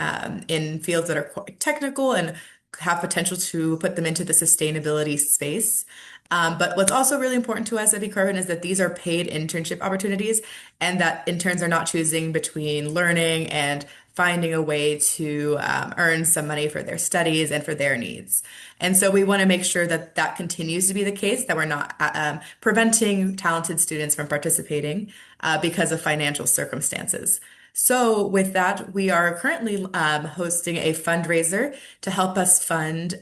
in fields that are quite technical and have potential to put them into the sustainability space. But what's also really important to us at BCarbon is that these are paid internship opportunities and that interns are not choosing between learning and finding a way to earn some money for their studies and for their needs. And so we want to make sure that that continues to be the case, that we're not preventing talented students from participating because of financial circumstances. So with that, we are currently hosting a fundraiser to help us fund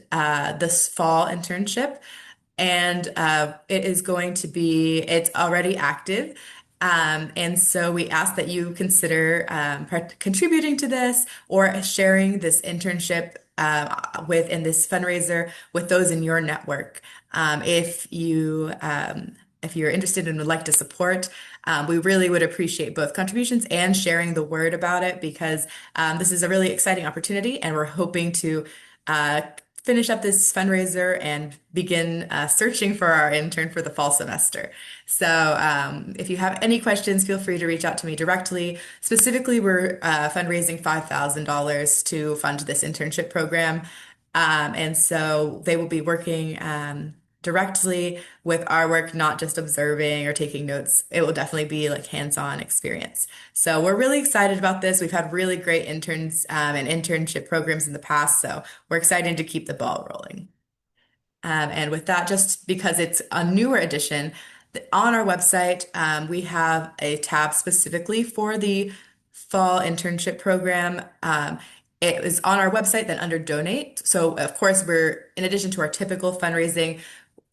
this fall internship. And it is going to be, it's already active. And so we ask that you consider contributing to this or sharing this internship in this fundraiser with those in your network. If you're interested and would like to support, we really would appreciate both contributions and sharing the word about it because this is a really exciting opportunity, and we're hoping to finish up this fundraiser and begin searching for our intern for the fall semester. So if you have any questions, feel free to reach out to me directly. Specifically, we're fundraising $5,000 to fund this internship program. And so they will be working directly with our work, not just observing or taking notes. It will definitely be like hands-on experience. So we're really excited about this. We've had really great interns and internship programs in the past, so we're excited to keep the ball rolling. And with that, just because it's a newer edition, on our website, we have a tab specifically for the fall internship program. It is on our website, then under donate. So of course, we're, in addition to our typical fundraising,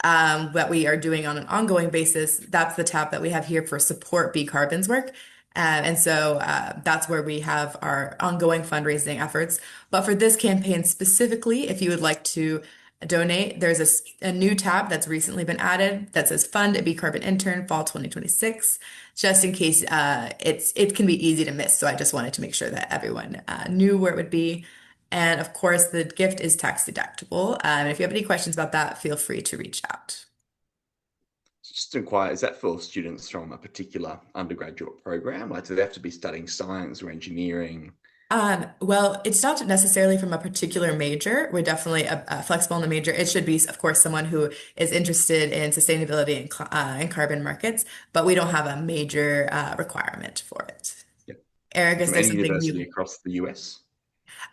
that we are doing on an ongoing basis, that's the tab that we have here for support BCarbon's work. And so that's where we have our ongoing fundraising efforts. But for this campaign specifically, if you would like to donate, there's a new tab that's recently been added that says Fund a BCarbon Intern Fall 2026, just in case it can be easy to miss. So I just wanted to make sure that everyone knew where it would be. And of course, the gift is tax deductible. If you have any questions about that, feel free to reach out. Just to inquire, is that for students from a particular undergraduate program? Like, do they have to be studying science or engineering? Well, it's not necessarily from a particular major. We're definitely flexible in the major. It should be, of course, someone who is interested in sustainability and carbon markets, but we don't have a major requirement for it. Yeah, Eric, is from there any something university you across the US?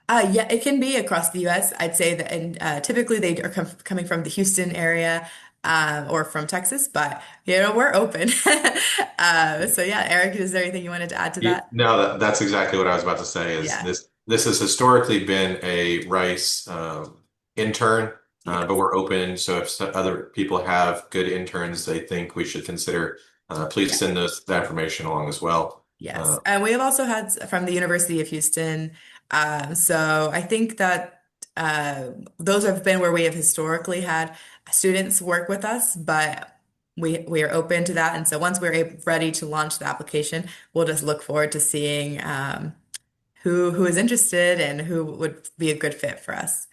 Yeah, it can be across the U.S. I'd say that, and typically they are coming from the Houston area or from Texas, but we're open. So yeah, Eric, is there anything you wanted to add to that? No, that's exactly what I was about to say. Is Yeah. this has historically been a Rice intern, but Yes. we're open. So if other people have good interns they think we should consider, please Yeah. send that information along as well. Yes. And we have also had from the University of Houston. So I think that those have been where we have historically had students work with us, but we are open to that. And so once we're ready to launch the application, we'll just look forward to seeing who is interested and who would be a good fit for us.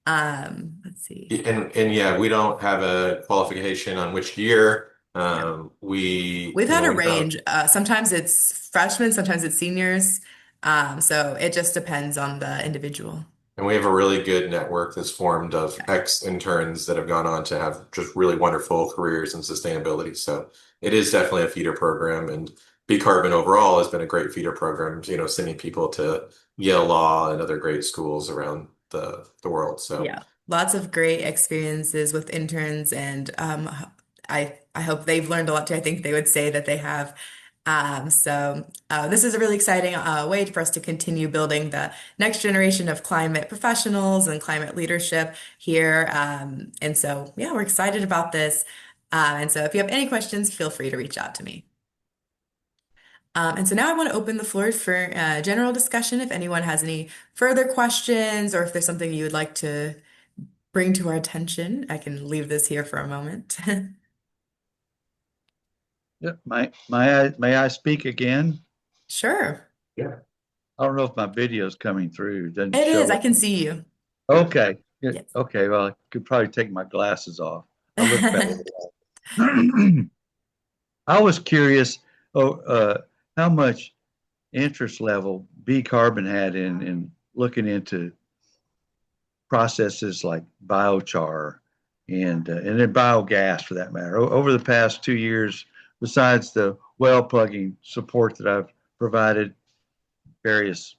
Let's see. And yeah, we don't have a qualification on which year. Yeah. We We've had a we have. range. Sometimes it's freshmen, sometimes it's seniors. So it just depends on the individual. And we have a really good network that's formed of Yeah. ex-interns that have gone on to have just really wonderful careers in sustainability. So it is definitely a feeder program, and BCarbon overall has been a great feeder program, sending people to Yale Law and other great schools around the world. So Yeah. Lots of great experiences with interns, and I hope they've learned a lot too. I think they would say that they have. So this is a really exciting way for us to continue building the next generation of climate professionals and climate leadership here. And so, yeah, we're excited about this. And so if you have any questions, feel free to reach out to me. And so now I want to open the floor for general discussion. If anyone has any further questions or if there's something you would like to bring to our attention, I can leave this here for a moment. Yeah, may I speak again? Sure. yeah. I don't know if my video is coming through. It doesn't It is. show I it. can see you. Okay. Yeah, Yes. okay. Well, I could probably take my glasses off. I look better. I was curious, oh, how much interest level B Carbon had in looking into processes like biochar and then biogas for that matter. Over the past 2 years, besides the well plugging support that I've provided various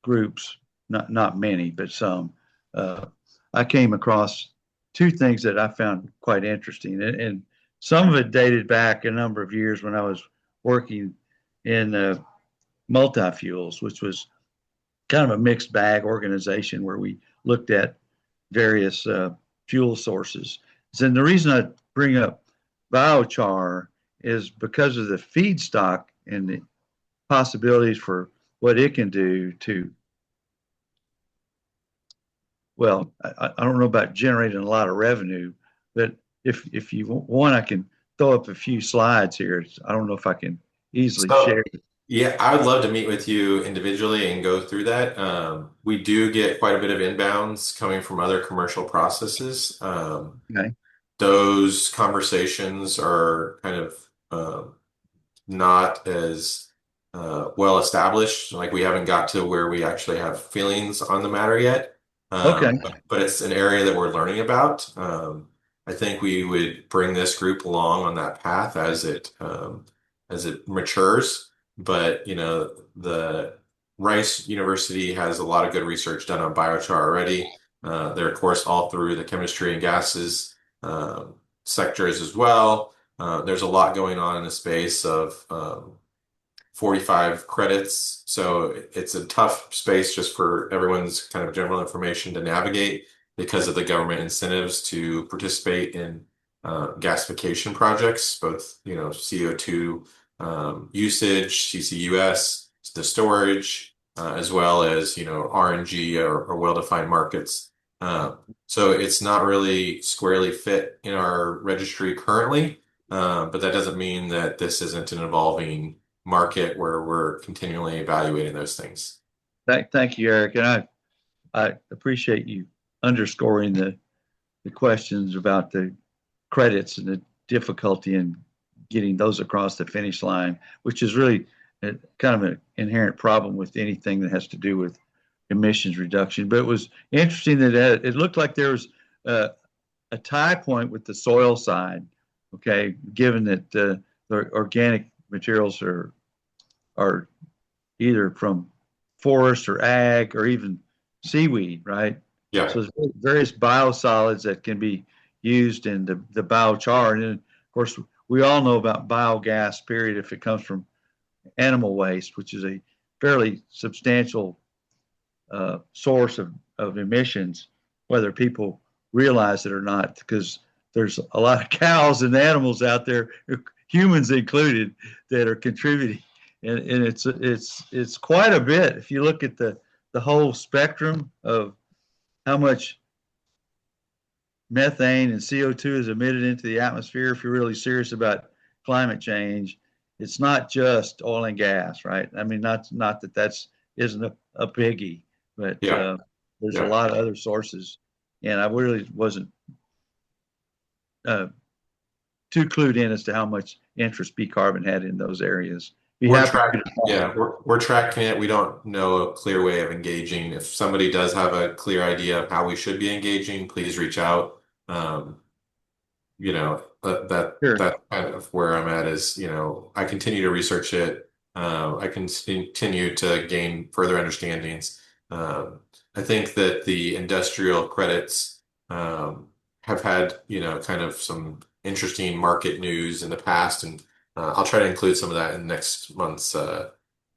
groups, not many, but some, uh, I came across two things that I found quite interesting, and some of it dated back a number of years when I was working in multi-fuels, which was kind of a mixed bag organization where we looked at various fuel sources. And the reason I bring up biochar is because of the feedstock and the possibilities for what it can do to, well, I don't know about generating a lot of revenue, but if you want, I can throw up a few slides here. I don't know if I can easily So share. yeah, I would love to meet with you individually and go through that. We do get quite a bit of inbounds coming from other commercial processes. Okay. Those conversations are kind of not as well established. Like we haven't got to where we actually have feelings on the matter yet. Okay. But it's an area that we're learning about. I think we would bring this group along on that path as it matures. But the Rice University has a lot of good research done on biochar already. They're of course all through the chemistry and gases sectors as well. There's a lot going on in the space of 45 credits. So it's a tough space just for everyone's kind of general information to navigate because of the government incentives to participate in gasification projects, both, CO2 usage, CCUS, the storage, as well as, RNG or well-defined markets. So it's not really squarely fit in our registry currently, but that doesn't mean that this isn't an evolving market where we're continually evaluating those things. Thank you, Eric. And I appreciate you underscoring the questions about the credits and the difficulty in getting those across the finish line, which is really kind of an inherent problem with anything that has to do with emissions reduction. But it was interesting that it looked like there was a tie point with the soil side, okay, given that the organic materials are either from forest or ag or even seaweed, right? Yeah. So there's various biosolids that can be used in the biochar. And then, of course, we all know about biogas, period, if it comes from animal waste, which is a fairly substantial source of emissions, whether people realize it or not, because there's a lot of cows and animals out there, humans included, that are contributing, and it's quite a bit if you look at the whole spectrum of how much methane and CO2 is emitted into the atmosphere. If you're really serious about climate change, it's not just oil and gas, right? I mean, not that that's isn't a biggie, but Yeah. there's a Yeah. lot of other sources, and I really wasn't uh, too clued in as to how much interest BCarbon had in those areas. Be We're happy track, to talk. yeah, we're tracking it. We don't know a clear way of engaging. If somebody does have a clear idea of how we should be engaging, please reach out. Um, Sure. that's kind of where I'm at is, I continue to research it. I continue to gain further understandings. I think that the industrial credits have had, kind of some interesting market news in the past, and I'll try to include some of that in next month's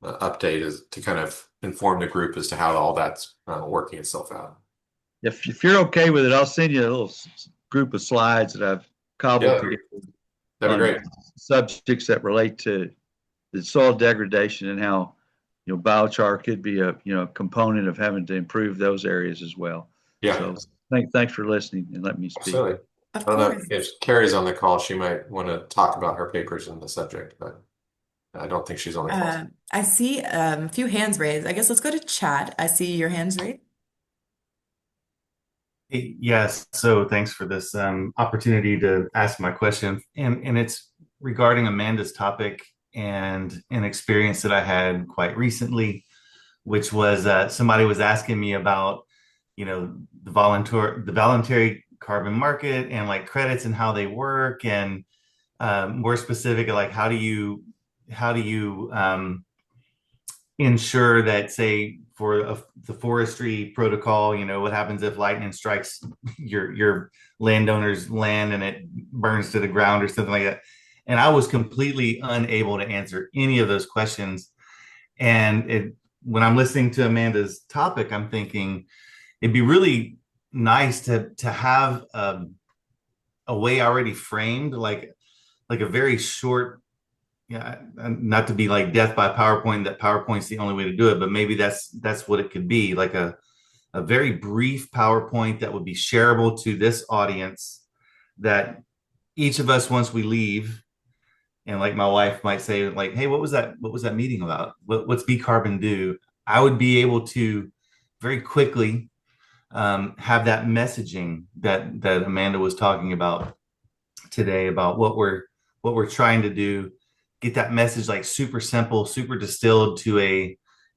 update is to kind of inform the group as to how all that's working itself out. If you're okay with it, I'll send you a little group of slides that I've cobbled Yeah, together that'd be on great. subjects that relate to the soil degradation and how biochar could be a component of having to improve those areas as well. Yeah, So thanks for listening and let me speak. absolutely. Of I don't know course. if Carrie's on the call. She might want to talk about her papers in the subject, but I don't think she's on the call. I see a few hands raised. I guess let's go to chat. I see your hands raised. Yes, so thanks for this opportunity to ask my question. And it's regarding Amanda's topic and an experience that I had quite recently, which was somebody was asking me about, the voluntary carbon market and like credits and how they work, and more specific, like how do you ensure that, say, for the forestry protocol, what happens if lightning strikes your landowner's land and it burns to the ground or something like that. And I was completely unable to answer any of those questions. And when I'm listening to Amanda's topic, I'm thinking it'd be really nice to have a way already framed, like a very short, yeah, not to be like death by PowerPoint, that PowerPoint's the only way to do it, but maybe that's what it could be, like a very brief PowerPoint that would be shareable to this audience, that each of us, once we leave, and like my wife might say, like, hey, what was that meeting about? What's BCarbon do? I would be able to very quickly have that messaging that Amanda was talking about today, about what we're trying to do, get that message like super simple, super distilled to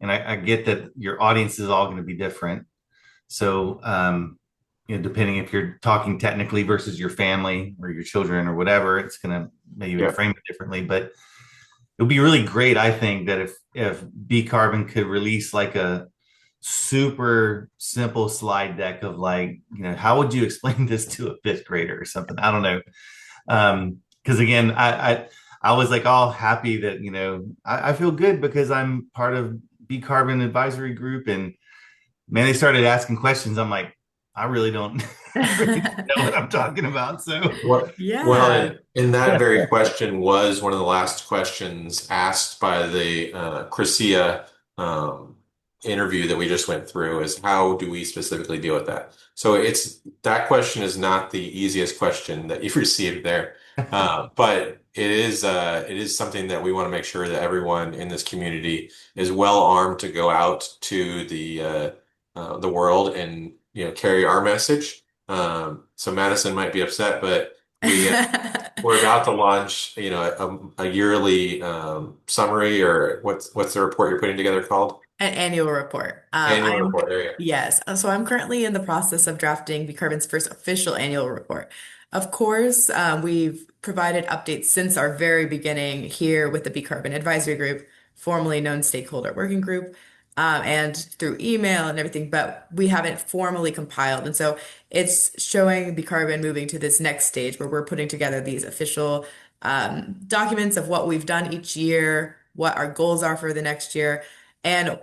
and I get that your audience is all going to be different. So, depending if you're talking technically versus your family or your children or whatever, it's going to maybe frame it differently. But it would be really great, I think, that if BCarbon could release like a super simple slide deck of, like, how would you explain this to a fifth grader or something? I don't know. Because again, I was like all happy that, I feel good because I'm part of BCarbon Advisory Group, and man, they started asking questions. I'm like, I really don't really know what I'm talking about. So Yeah. and that very question was one of the last questions asked by the Chrysia interview that we just went through, is how do we specifically deal with that? So that question is not the easiest question that you've received there. But it is something that we want to make sure that everyone in this community is well armed to go out to the world and carry our message. So Madison might be upset, but we're about to launch a yearly summary, or what's the report you're putting together called? An annual report. Annual report area. Yes. So I'm currently in the process of drafting BCarbon's first official annual report. Of course, we've provided updates since our very beginning here with the BCarbon Advisory Group, formally known stakeholder working group, and through email and everything, but we haven't formally compiled. And so it's showing BCarbon moving to this next stage where we're putting together these official documents of what we've done each year, what our goals are for the next year. And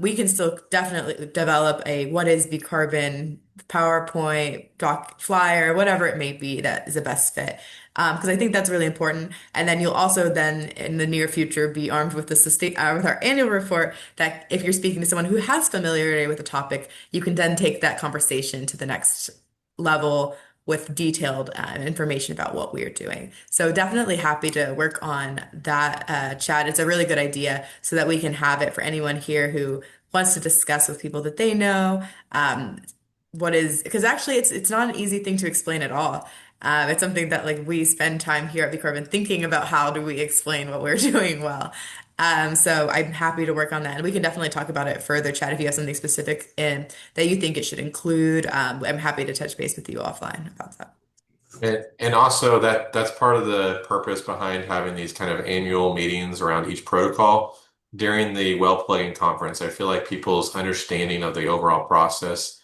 we can still definitely develop a what is BCarbon PowerPoint, doc, flyer, whatever it may be that is the best fit. Because I think that's really important. And then you'll also then in the near future be armed with the with our annual report that if you're speaking to someone who has familiarity with the topic, you can then take that conversation to the next level with detailed information about what we are doing. So definitely happy to work on that chat. It's a really good idea so that we can have it for anyone here who wants to discuss with people that they know. What is, because actually it's not an easy thing to explain at all. It's something that like we spend time here at BCarbon thinking about how do we explain what we're doing well. So I'm happy to work on that, and we can definitely talk about it further, Chad, if you have something specific in that you think it should include. I'm happy to touch base with you offline about that. And also that's part of the purpose behind having these kind of annual meetings around each protocol. During the well plugging conference, I feel like people's understanding of the overall process,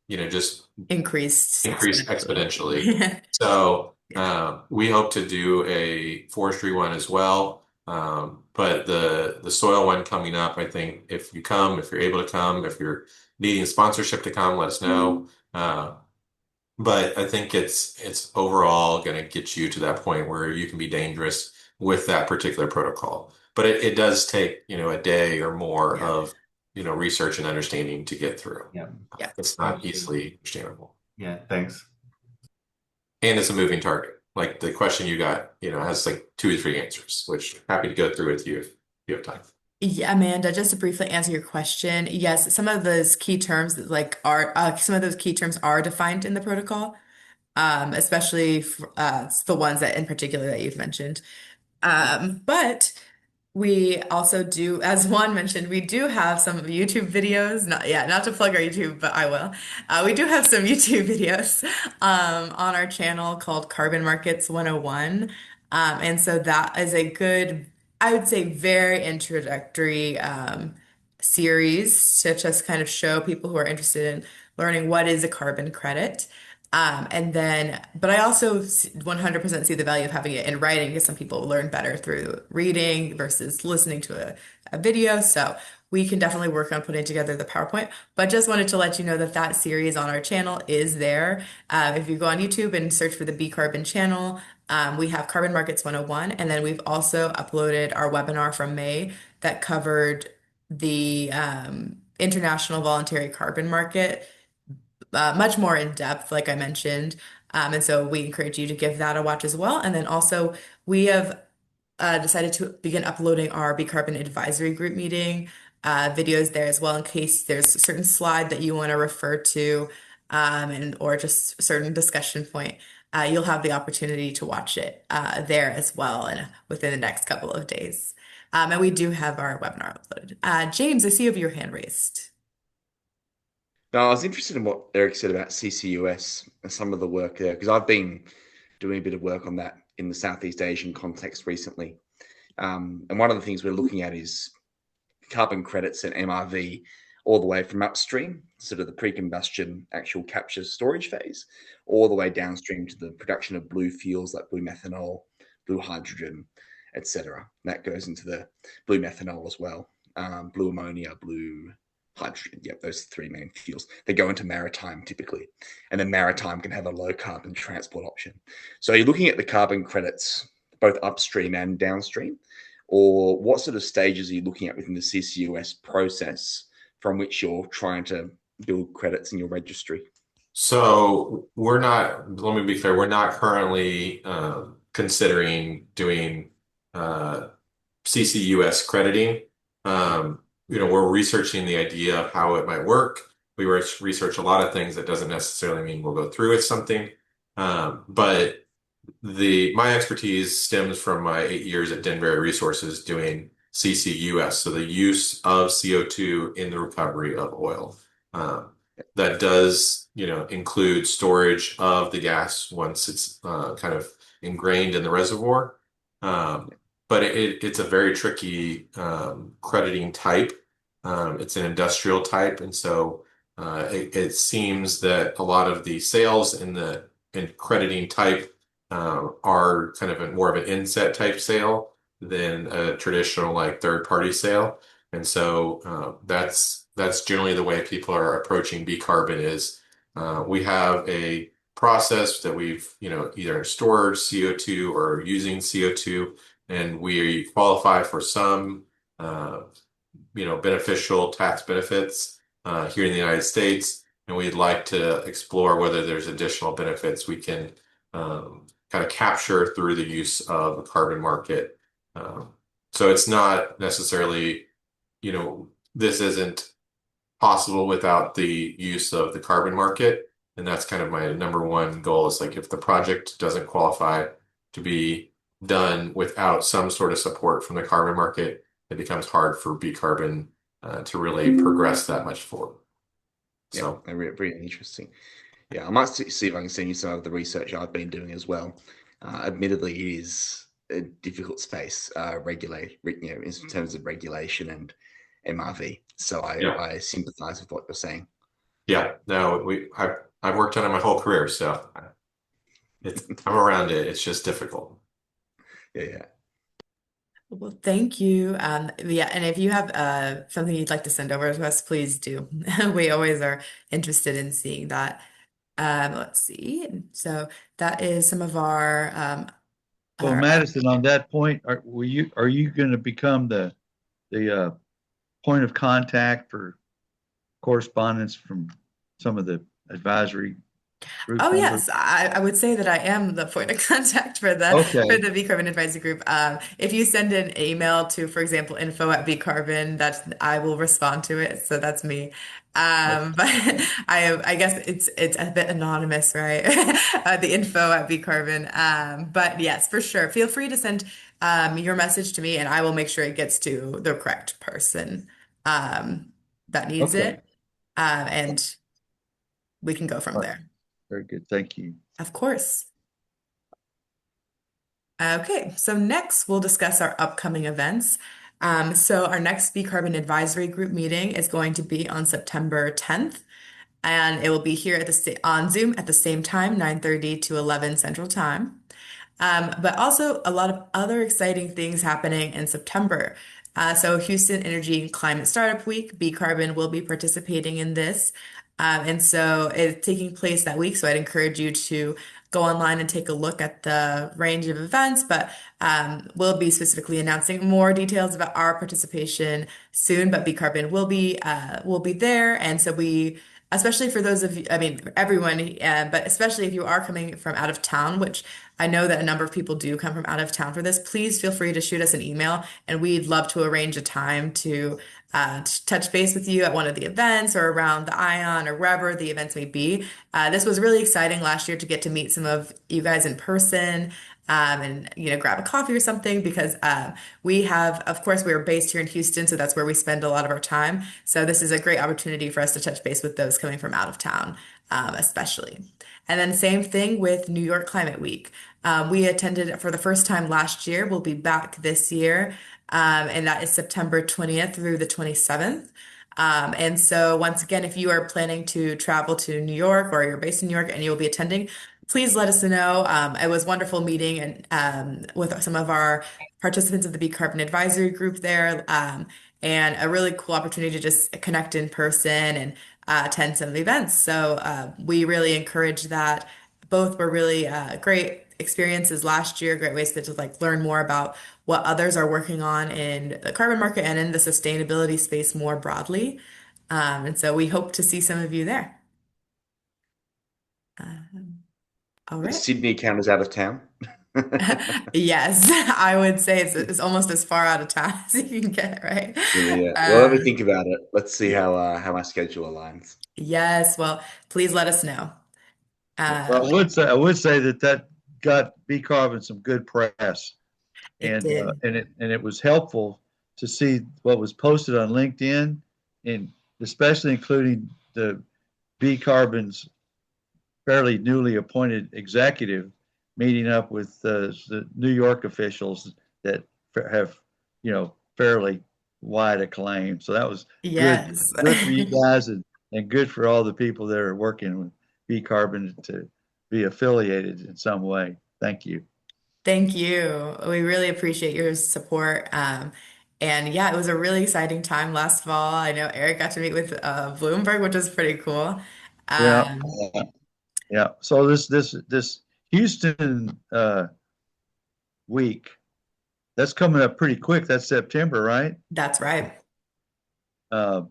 just Increased increase exponentially. exponentially. So Yeah. we hope to do a forestry one as well. But the soil one coming up, I think if you're able to come, if you're needing sponsorship to come, let us know. But I think it's overall going to get you to that point where you can be dangerous with that particular protocol. But it does take, a day or more Yeah. of, research and understanding to get through. Yeah. Yeah. It's not easily understandable. Yeah, thanks. And it's a moving target. Like the question you got, has like 2 or 3 answers, which happy to go through with you if you have time. Yeah, Amanda, just to briefly answer your question, yes, some of those key terms like are some of those key terms are defined in the protocol, especially the ones that in particular that you've mentioned. But we also do, as Juan mentioned, we do have some YouTube videos. Not to plug our YouTube, but I will. We do have some YouTube videos on our channel called Carbon Markets 101. And so that is a good, I would say, very introductory series to just kind of show people who are interested in learning what is a carbon credit. But I also 100% see the value of having it in writing because some people learn better through reading versus listening to a video. So we can definitely work on putting together the PowerPoint. But just wanted to let you know that that series on our channel is there. If you go on YouTube and search for the BCarbon channel, we have Carbon Markets 101. And then we've also uploaded our webinar from May that covered the International Voluntary Carbon Market much more in depth, like I mentioned. And so we encourage you to give that a watch as well. And then also, we have decided to begin uploading our BCarbon Advisory Group Meeting videos there as well, in case there's a certain slide that you want to refer to, and or just a certain discussion point. You'll have the opportunity to watch it there as well, and within the next couple of days. And we do have our webinar uploaded. James, I see you have your hand raised. No, I was interested in what Eric said about CCUS and some of the work there, because I've been doing a bit of work on that in the Southeast Asian context recently. And one of the things we're looking at is carbon credits and MRV all the way from upstream, sort of the pre-combustion actual capture storage phase, all the way downstream to the production of blue fuels like blue methanol, blue hydrogen, etc. That goes into the blue methanol as well, blue ammonia, blue hydrogen. Yep, those 3 main fuels. They go into maritime typically, and then maritime can have a low carbon transport option. So you're looking at the carbon credits both upstream and downstream, or what sort of stages are you looking at within the CCUS process from which you're trying to build credits in your registry? So let me be clear, we're not currently considering doing CCUS crediting. We're researching the idea of how it might work. We research a lot of things. That doesn't necessarily mean we'll go through with something. But my expertise stems from my 8 years at Denbury Resources doing CCUS, so the use of CO2 in the recovery of oil. That does, include storage of the gas once it's kind of ingrained in the reservoir. But but it's a very tricky crediting type. It's an industrial type, and so it seems that a lot of the sales in crediting type are kind of more of an inset type sale than a traditional like third party sale. And so that's generally the way people are approaching B carbon is we have a process that we've either stored CO2 or using CO2, and we qualify for some beneficial tax benefits here in the United States, and we'd like to explore whether there's additional benefits we can kind of capture through the use of a carbon market. So it's not necessarily, this isn't possible without the use of the carbon market. And that's kind of my number one goal is like if the project doesn't qualify to be done without some sort of support from the carbon market, it becomes hard for B carbon to really progress that much forward. So yeah, really interesting. Yeah, I might see if I can send you some of the research I've been doing as well. Admittedly, it is a difficult space, in terms of regulation and MRV. So I sympathise with what you're saying. Yeah, no, I've worked on it my whole career, so I'm around it. It's just difficult. Yeah. Well, thank you. Yeah, and if you have something you'd like to send over to us, please do. We always are interested in seeing that. Let's see. So that is some of Well, our Madison, on that point, are you going to become the point of contact for correspondence from some of the advisory group Oh members? yes, I would say that I am the point of contact for Okay. the BCarbon Advisory Group. If you send an email to, for example, info@BCarbon, that I will respond to it. So that's me. But I guess it's a bit anonymous, right? The info@BCarbon. But yes, for sure. Feel free to send your message to me, and I will make sure it gets to the correct person that needs Okay. it, and we can go from All right. there. Very good. Thank you. Of course. Okay, so next we'll discuss our upcoming events. So our next BCarbon Advisory Group meeting is going to be on September 10th, and it will be here on Zoom at the same time, 9:30 to 11 Central Time. But also a lot of other exciting things happening in September. So Houston Energy and Climate Startup Week, BCarbon will be participating in this. And so it's taking place that week. So I'd encourage you to go online and take a look at the range of events, but we'll be specifically announcing more details about our participation soon. But BCarbon will be there. And so especially for those of you, I mean, everyone, but especially if you are coming from out of town, which I know that a number of people do come from out of town for this, please feel free to shoot us an email, and we'd love to arrange a time to touch base with you at one of the events or around the Ion or wherever the events may be. This was really exciting last year to get to meet some of you guys in person. And grab a coffee or something because of course, we are based here in Houston, so that's where we spend a lot of our time. So this is a great opportunity for us to touch base with those coming from out of town, especially. And then same thing with New York Climate Week. We attended it for the first time last year. We'll be back this year, and that is September 20th through the 27th. And so once again, if you are planning to travel to New York or you're based in New York and you'll be attending, please let us know. It was wonderful meeting and with some of our participants of the BCarbon Advisory Group there, and a really cool opportunity to just connect in person and attend some of the events. So we really encourage that. Both were really great experiences last year, great ways to like learn more about what others are working on in the carbon market and in the sustainability space more broadly. And so we hope to see some of you there. All But right. Sydney counters out of town. Yes, I would say it's almost as far out of town as you can get, right? Yeah. Well, let me think about it. Let's see how my schedule aligns. Yes, well, please let us know. Well, I would say that got B Carbon some good press, It and did. it was helpful to see what was posted on LinkedIn, and especially including the B Carbon's fairly newly appointed executive meeting up with the New York officials that have, fairly wide acclaim. So that was good, Yes. good for you guys, and good for all the people that are working with BCarbon to be affiliated in some way. Thank you. Thank you. We really appreciate your support. And yeah, it was a really exciting time last fall. I know Eric got to meet with Bloomberg, which was pretty cool. Yeah, Um, yeah. So this Houston week, that's coming up pretty quick. That's September, right? that's right. Uh,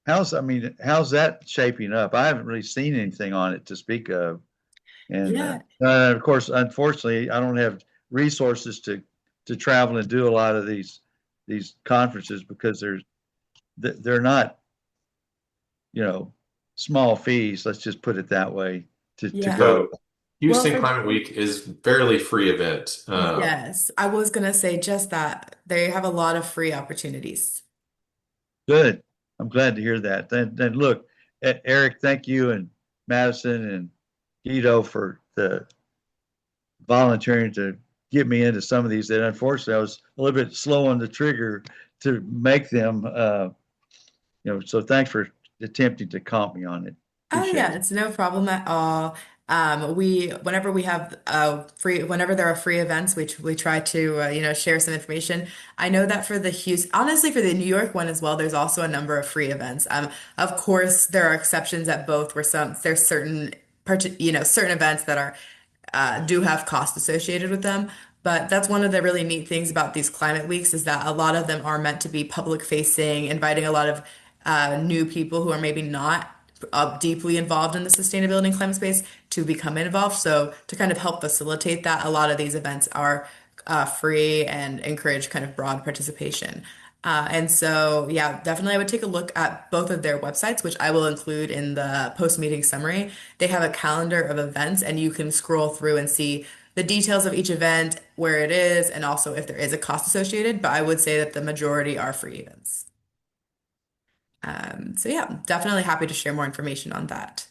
how's that shaping up? I haven't really seen anything on it to speak of. And Yeah. of course, unfortunately, I don't have resources to travel and do a lot of these conferences because they're not, you know, small fees. Let's just put it that way to Yeah. go. So Well, Houston for Climate Week is fairly free event. yes, I was gonna say just that. They have a lot of free opportunities. Good. I'm glad to hear that. Then look, Eric, thank you, and Madison and Guido for the volunteering to get me into some of these that unfortunately I was a little bit slow on the trigger to make them. So thanks for attempting to comp me on it. Oh Appreciate yeah, it. it's no problem at all. Whenever we have whenever there are free events, we try to share some information. I know that for the Houston, honestly, for the New York one as well, there's also a number of free events. Of course, there are exceptions at both where there's certain events that are do have costs associated with them. But that's one of the really neat things about these climate weeks is that a lot of them are meant to be public facing, inviting a lot of new people who are maybe not deeply involved in the sustainability and climate space to become involved. So to kind of help facilitate that, a lot of these events are free and encourage kind of broad participation. And so, yeah, definitely I would take a look at both of their websites, which I will include in the post-meeting summary. They have a calendar of events, and you can scroll through and see the details of each event, where it is, and also if there is a cost associated. But I would say that the majority are free events. So yeah, definitely happy to share more information on that.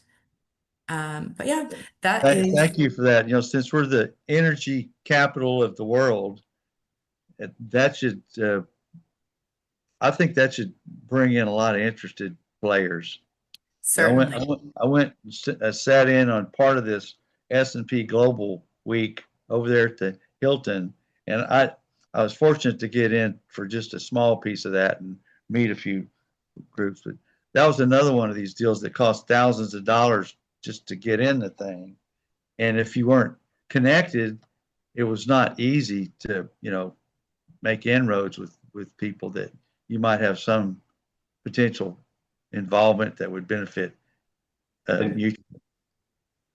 But yeah, that is Thank you for that. Since we're the energy capital of the world, that should I think that should bring in a lot of interested players. Yeah, certainly. I went sat in on part of this S&P Global Week over there at the Hilton, and I was fortunate to get in for just a small piece of that and meet a few groups. But that was another one of these deals that cost thousands of dollars just to get in the thing, and if you weren't connected, it was not easy to make inroads with people that you might have some potential involvement that would benefit And you.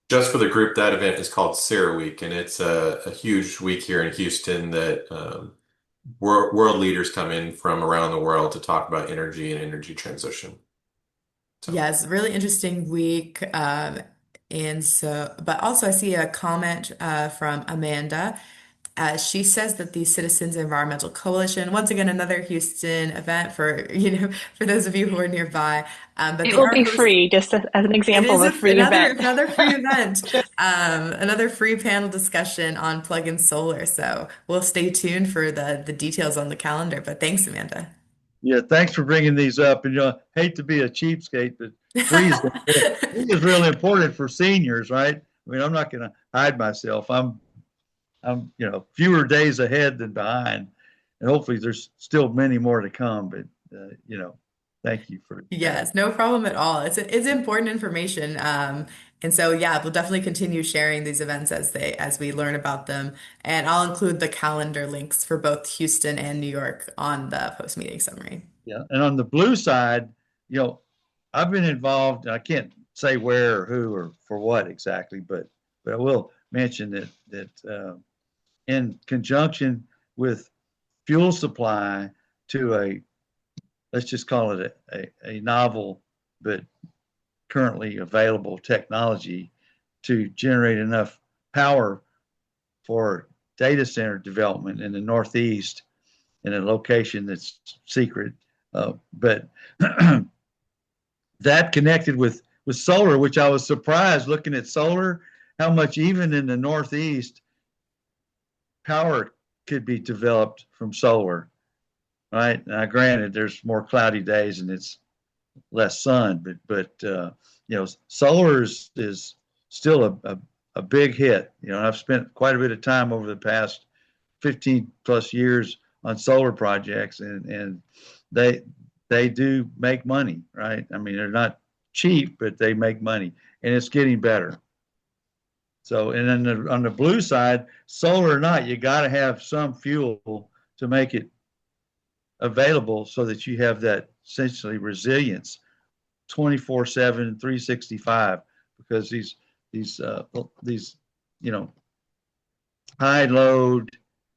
just for the group, that event is called Sarah Week, and it's a huge week here in Houston that world leaders come in from around the world to talk about energy and energy transition. So Yes, really interesting week. And so, but also I see a comment from Amanda. She says that the Citizens Environmental Coalition, once again, another Houston event for, for those of you who are nearby, but It they will are be host free, just as an it example is of a free event. another free event, another free panel discussion on plug-in solar. So we'll stay tuned for the details on the calendar. But thanks, Amanda. Yeah, thanks for bringing these up. And hate to be a cheapskate, but free is free is really important for seniors, right? I mean, I'm not going to hide myself. I'm fewer days ahead than behind, and hopefully there's still many more to come. But thank you for that. Yes, no problem at all. It's important information. And so yeah, we'll definitely continue sharing these events as we learn about them. And I'll include the calendar links for both Houston and New York on the post-meeting summary. Yeah, and on the blue side, you know, I've been involved. I can't say where or who or for what exactly, but I will mention that in conjunction with fuel supply to a, let's just call it a novel but currently available technology to generate enough power for data center development in the Northeast in a location that's secret. But that connected with solar, which I was surprised looking at solar, how much even in the Northeast power could be developed from solar, right? Now, granted, there's more cloudy days and it's less sun, solar is still a big hit. I've spent quite a bit of time over the past 15 plus years on solar projects, and they they do make money, right? I mean, they're not cheap, but they make money, and it's getting better. So, and then on the blue side, solar or not, you got to have some fuel to make it available so that you have that essentially resilience 24/7, 365, because these high load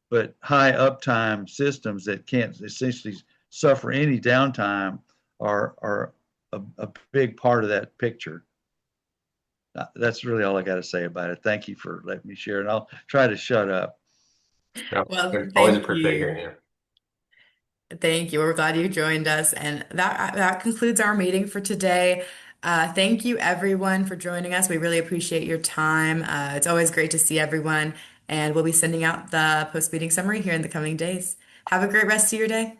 but high uptime systems that can't essentially suffer any downtime are a big part of that picture. That's really all I got to say about it. Thank you for letting me share, and I'll try to shut up. Yeah, Well, always thank appreciate you. hearing you. Thank you. We're glad you joined us. And that concludes our meeting for today. Thank you, everyone, for joining us. We really appreciate your time. It's always great to see everyone. And we'll be sending out the post-meeting summary here in the coming days. Have a great rest of your day.